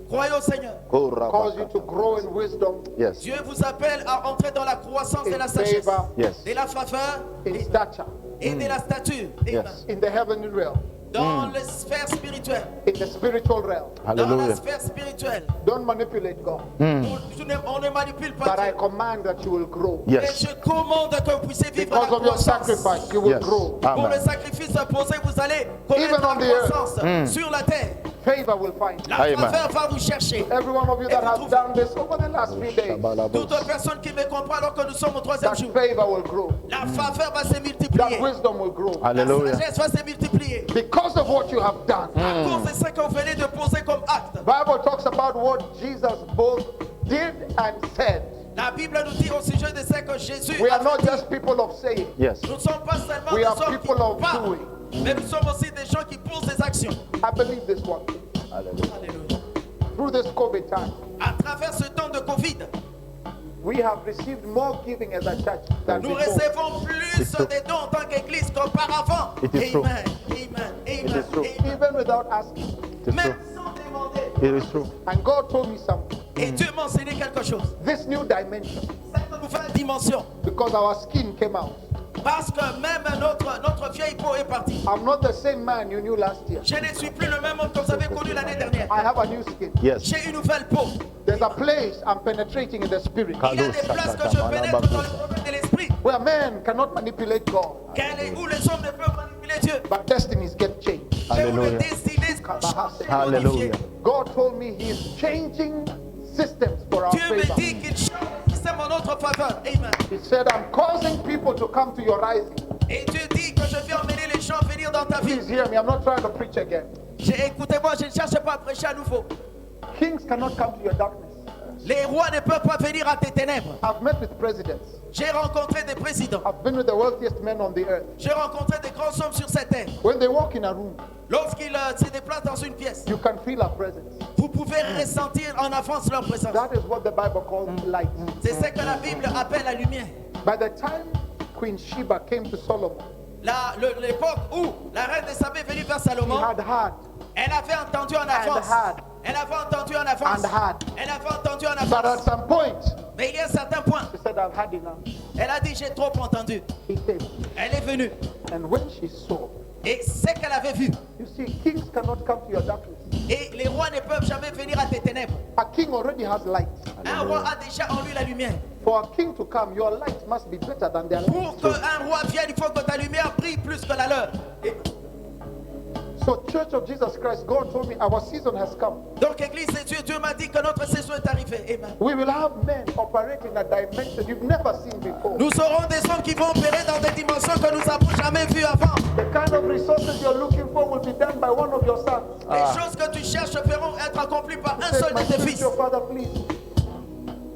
A: Croyez au Seigneur.
E: cause you to grow in wisdom,
B: Yes.
A: Dieu vous appelle à entrer dans la croissance de
E: in
A: la sagesse,
E: favor,
B: Yes.
A: de la faveur
E: in stature,
A: et de la stature. Amen.
B: Yes.
E: in the heavenly realm,
A: Dans la sphère spirituelle.
E: in the spiritual realm.
A: Dans la
B: Hallelujah.
A: sphère spirituelle.
E: Don't manipulate God.
A: On ne manipule pas
E: But I
A: Dieu.
E: command that you will grow.
A: Et
B: Yes.
A: je commande que vous puissiez vivre
E: Because
A: la
E: of your
A: croissance.
E: sacrifice, you will
B: Yes.
E: grow.
A: Pour le
B: Amen.
A: sacrifice posé, vous allez
E: Even
A: connaître
E: on the
A: la
E: earth.
A: croissance sur la terre.
E: Favor will find you.
A: La
B: Amen.
A: faveur va vous chercher.
E: Every one of you that has done this over the last few days,
A: Toute personne qui me comprend alors que nous sommes au troisième
E: that
A: jour,
E: favor will grow.
A: la faveur va se
E: That
A: multiplier.
E: wisdom will grow.
A: La
B: Hallelujah.
A: sagesse va se multiplier.
E: Because of what you have done.
A: À cause de ce que vous venez de poser comme acte.
E: Bible talks about what Jesus both did and said.
A: La Bible nous dit au sujet de ce que Jésus
E: We
A: a
E: are not
A: dit.
E: just people of saying.
B: Yes.
A: Nous ne sommes pas seulement
E: We
A: des
E: are
A: hommes qui
E: people of
A: parlent,
E: doing.
A: mais nous sommes aussi des gens qui posent des actions.
E: I believe this one.
B: Hallelujah.
A: Alléluia.
E: Through this COVID time,
A: À travers ce temps de Covid,
E: we have received more giving as a church than
A: nous
E: before.
A: recevons plus de dons en tant qu'Église qu'auparavant.
B: It is true.
A: Amen. Amen.
B: It
A: Amen.
B: is true.
A: Amen.
E: Even without asking.
B: It is
A: Même
B: true.
A: sans demander.
B: It is true.
E: And God told me something.
A: Et Dieu m'a enseigné quelque chose.
E: This new dimension,
A: Cette nouvelle dimension.
E: because our skin came out.
A: Parce que même notre vieille peau est partie.
E: I'm not the same man you knew last year.
A: Je ne suis plus le même homme que vous avez connu l'année dernière.
E: I have a new skin.
B: Yes.
A: J'ai une nouvelle peau.
E: There's a place I'm penetrating in the spirit
A: Il y a des places que je pénètre dans le domaine de l'esprit.
E: where men cannot manipulate God,
A: Où les hommes ne peuvent manipuler Dieu.
E: but destinies get changed.
A: Et où les
B: Hallelujah.
A: destinées sont changées,
B: Hallelujah.
A: modifiées.
E: God told me He is changing systems for our
A: Dieu me
E: favor.
A: dit qu'il change le système en notre faveur. Amen.
E: He said, I'm causing people to come to your rising.
A: Et Dieu dit que je vais emmener les gens à venir dans ta vie.
E: Please hear me. I'm not trying to preach again.
A: Écoutez-moi, je ne cherche pas à prêcher à nouveau.
E: Kings cannot come to your darkness.
A: Les rois ne peuvent pas venir à tes ténèbres.
E: I've met with presidents.
A: J'ai rencontré des présidents.
E: I've been with the wealthiest men on the earth.
A: J'ai rencontré des grands hommes sur cette terre.
E: When they walk in a room,
A: Lorsqu'ils se déplacent dans une pièce,
E: you can feel a presence.
A: vous pouvez ressentir en avance leur présence.
E: That is what the Bible calls light.
A: C'est ce que la Bible appelle la lumière.
E: By the time Queen Sheba came to Solomon,
A: L'époque où la reine de Sabé est venue vers
E: he
A: Salomon,
E: had heard.
A: elle avait entendu en avance.
E: had.
A: Elle avait entendu en avance.
E: And had.
A: Elle avait entendu en
E: But at
A: avance.
E: some point,
A: Mais il y a un certain point,
E: she said, I've had enough.
A: elle a dit j'ai trop entendu.
E: He came.
A: Elle est venue.
E: And when she saw,
A: Et ce qu'elle avait vu.
E: you see, kings cannot come to your darkness.
A: Et les rois ne peuvent jamais venir à tes ténèbres.
E: A king already has light.
A: Un roi a déjà en lui la lumière.
E: For a king to come, your light must be better than their light.
A: Pour qu'un roi vienne, il faut que ta lumière brille plus que la leur. Et
E: So, Church of Jesus Christ, God told me our season has come.
A: donc, Église de Dieu, Dieu m'a dit que notre saison est arrivée. Amen.
E: We will have men operate in a dimension you've never seen before.
A: Nous serons des hommes qui vont opérer dans des dimensions que nous n'avons jamais vues avant.
E: The kind of resources you're looking for will be done by one of your sons.
A: Les choses que tu cherches feront être accomplies par un
E: Say,
A: seul
E: my
A: de tes fils.
E: spiritual father, please.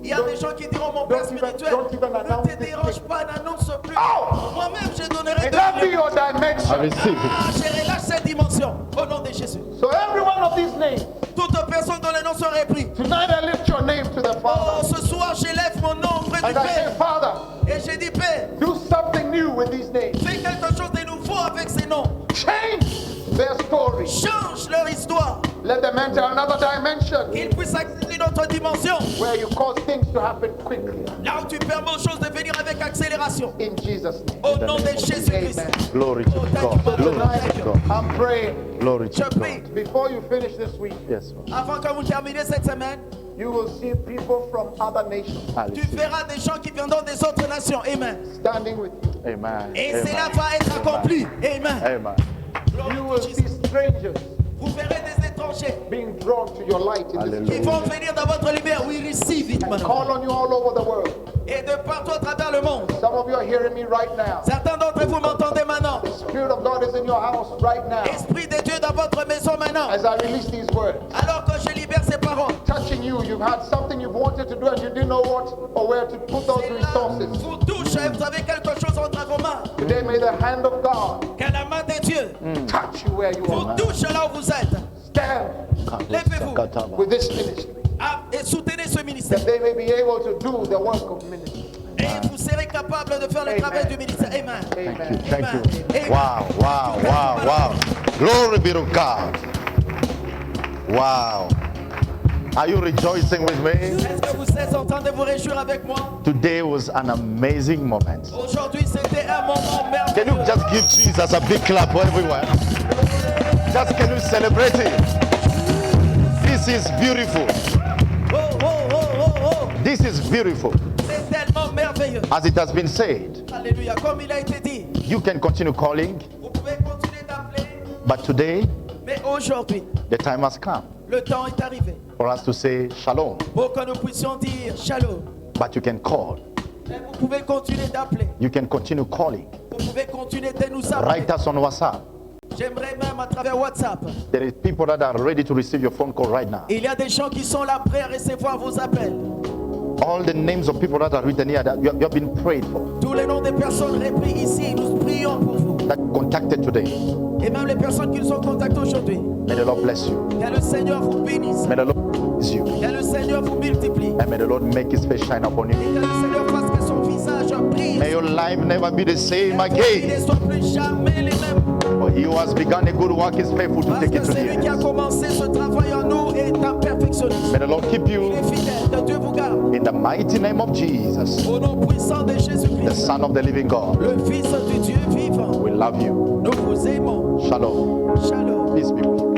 A: Il y a des gens qui diront, mon Père spirituel,
E: don't even
A: ne
E: announce
A: te
E: this
A: dérange
E: thing.
A: pas, n'annonce plus.
E: Oh!
A: Moi-même, je donnerai
E: May that be
A: de
E: your dimension.
B: receive it.
A: Ah, je relâche cette dimension au nom de Jésus.
E: So every one of these names,
A: Toutes personnes dont les noms sont repris.
E: tonight I lift your name to the
A: Oh,
E: Father.
A: ce soir, j'élève mon nom auprès du
E: And I say,
A: Père.
E: Father,
A: Et je dis, Père,
E: do something new with these names.
A: fais quelque chose de nouveau avec ces noms.
E: Change their story.
A: Change leur histoire.
E: Let them enter another dimension
A: Qu'ils puissent accéder à notre dimension.
E: where you cause things to happen quickly.
A: Là où tu permets aux choses de venir avec accélération.
E: In Jesus' name.
A: Au nom de Jésus-Christ.
E: Amen.
B: Glory to
A: Oh, thank
B: God.
A: you, Father.
B: Glory
A: Thank
B: to
A: you.
B: God.
E: I'm praying.
B: Glory to
A: Je prie,
B: God.
E: Before you finish this week,
B: Yes, Lord.
A: avant que vous terminiez cette semaine,
E: you will see people from other nations
B: I
A: tu
B: receive.
A: verras des gens qui viendront des autres nations. Amen.
E: standing with you.
B: Amen.
A: Et
B: Amen.
A: cela va être accompli. Amen.
B: Amen.
A: Glory
E: You
A: to
E: will
A: Jesus.
E: see strangers
A: Vous verrez des étrangers
E: being drawn to your light in this
B: Hallelujah.
A: qui
E: place.
A: vont venir dans votre lumière. We receive it
E: And
A: maintenant.
E: call on you all over the world.
A: Et de partout à travers le monde.
E: Some of you are hearing me right now.
A: Certains d'entre vous m'entendez maintenant.
E: The Spirit of God is in your house right now.
A: Esprit de Dieu dans votre maison maintenant.
E: As I release these words,
A: Alors que je libère ces paroles.
E: touching you, you've had something you've wanted to do and you didn't know what or where to put those
A: Et là,
E: resources.
A: vous touche et vous avez quelque chose entre vos mains.
E: Today, may the hand of God
A: Que la main de Dieu
E: touch you where you
A: vous
E: are.
A: touche là où vous êtes.
E: Stand
A: Levez-vous
E: with this ministry,
A: et soutenez ce ministère.
E: that they may be able to do the work of ministry.
A: Et vous serez capable de faire le travail du ministère. Amen.
B: Thank you.
E: Amen.
B: Thank you.
A: Amen.
B: Wow, wow, wow, wow. Glory be to God. Wow. Are you rejoicing with me?
A: Est-ce que vous êtes en train de vous réjouir avec moi?
B: Today was an amazing moment.
A: Aujourd'hui, c'était un moment
B: Can you
A: merveilleux.
B: just give Jesus a big clap everywhere? Just can you celebrate it? This is beautiful.
A: Oh, oh, oh, oh, oh.
B: This is beautiful.
A: C'est tellement merveilleux.
B: As it has been said,
A: Alléluia. Comme il a été dit,
B: you can continue calling,
A: vous pouvez continuer d'appeler,
B: but today
A: mais aujourd'hui,
B: the time has come
A: le temps est arrivé
B: for us to say shalom.
A: pour que nous puissions dire shalom.
B: But you can call.
A: Mais vous pouvez continuer d'appeler.
B: You can continue calling.
A: Vous pouvez continuer de nous appeler.
B: Write us on WhatsApp.
A: J'aimerais même à travers WhatsApp.
B: There is people that are ready to receive your phone call right now.
A: Il y a des gens qui sont là prêts à recevoir vos appels.
B: All the names of people that are written here that you have been prayed for,
A: Tous les noms des personnes repris ici, nous prions pour vous.
B: that contacted today.
A: Et même les personnes qui nous ont contactés aujourd'hui.
B: May the Lord bless you.
A: Que le Seigneur vous bénisse.
B: May the Lord bless you.
A: Que le Seigneur vous multiplie.
B: And may the Lord make his face shine upon
A: Et
B: you.
A: que le Seigneur fasse que son visage brille.
B: May your life never be the
A: Et
B: same
A: vos vies
B: again.
A: ne soient plus jamais les mêmes.
B: For he who has begun a good work is faithful to
A: Parce
B: take
A: que
B: it to
A: c'est lui qui a
B: the end.
A: commencé ce travail en nous et est un perfectionniste.
B: May the Lord keep
A: Il
B: you
A: est fidèle. Que Dieu vous garde.
B: in the mighty name of Jesus,
A: Au nom puissant de
B: the
A: Jésus-Christ.
B: Son of the living God.
A: Le Fils du Dieu vivant.
B: We love you.
A: Nous vous aimons.
B: Shalom.
A: Shalom.
B: Peace be with you.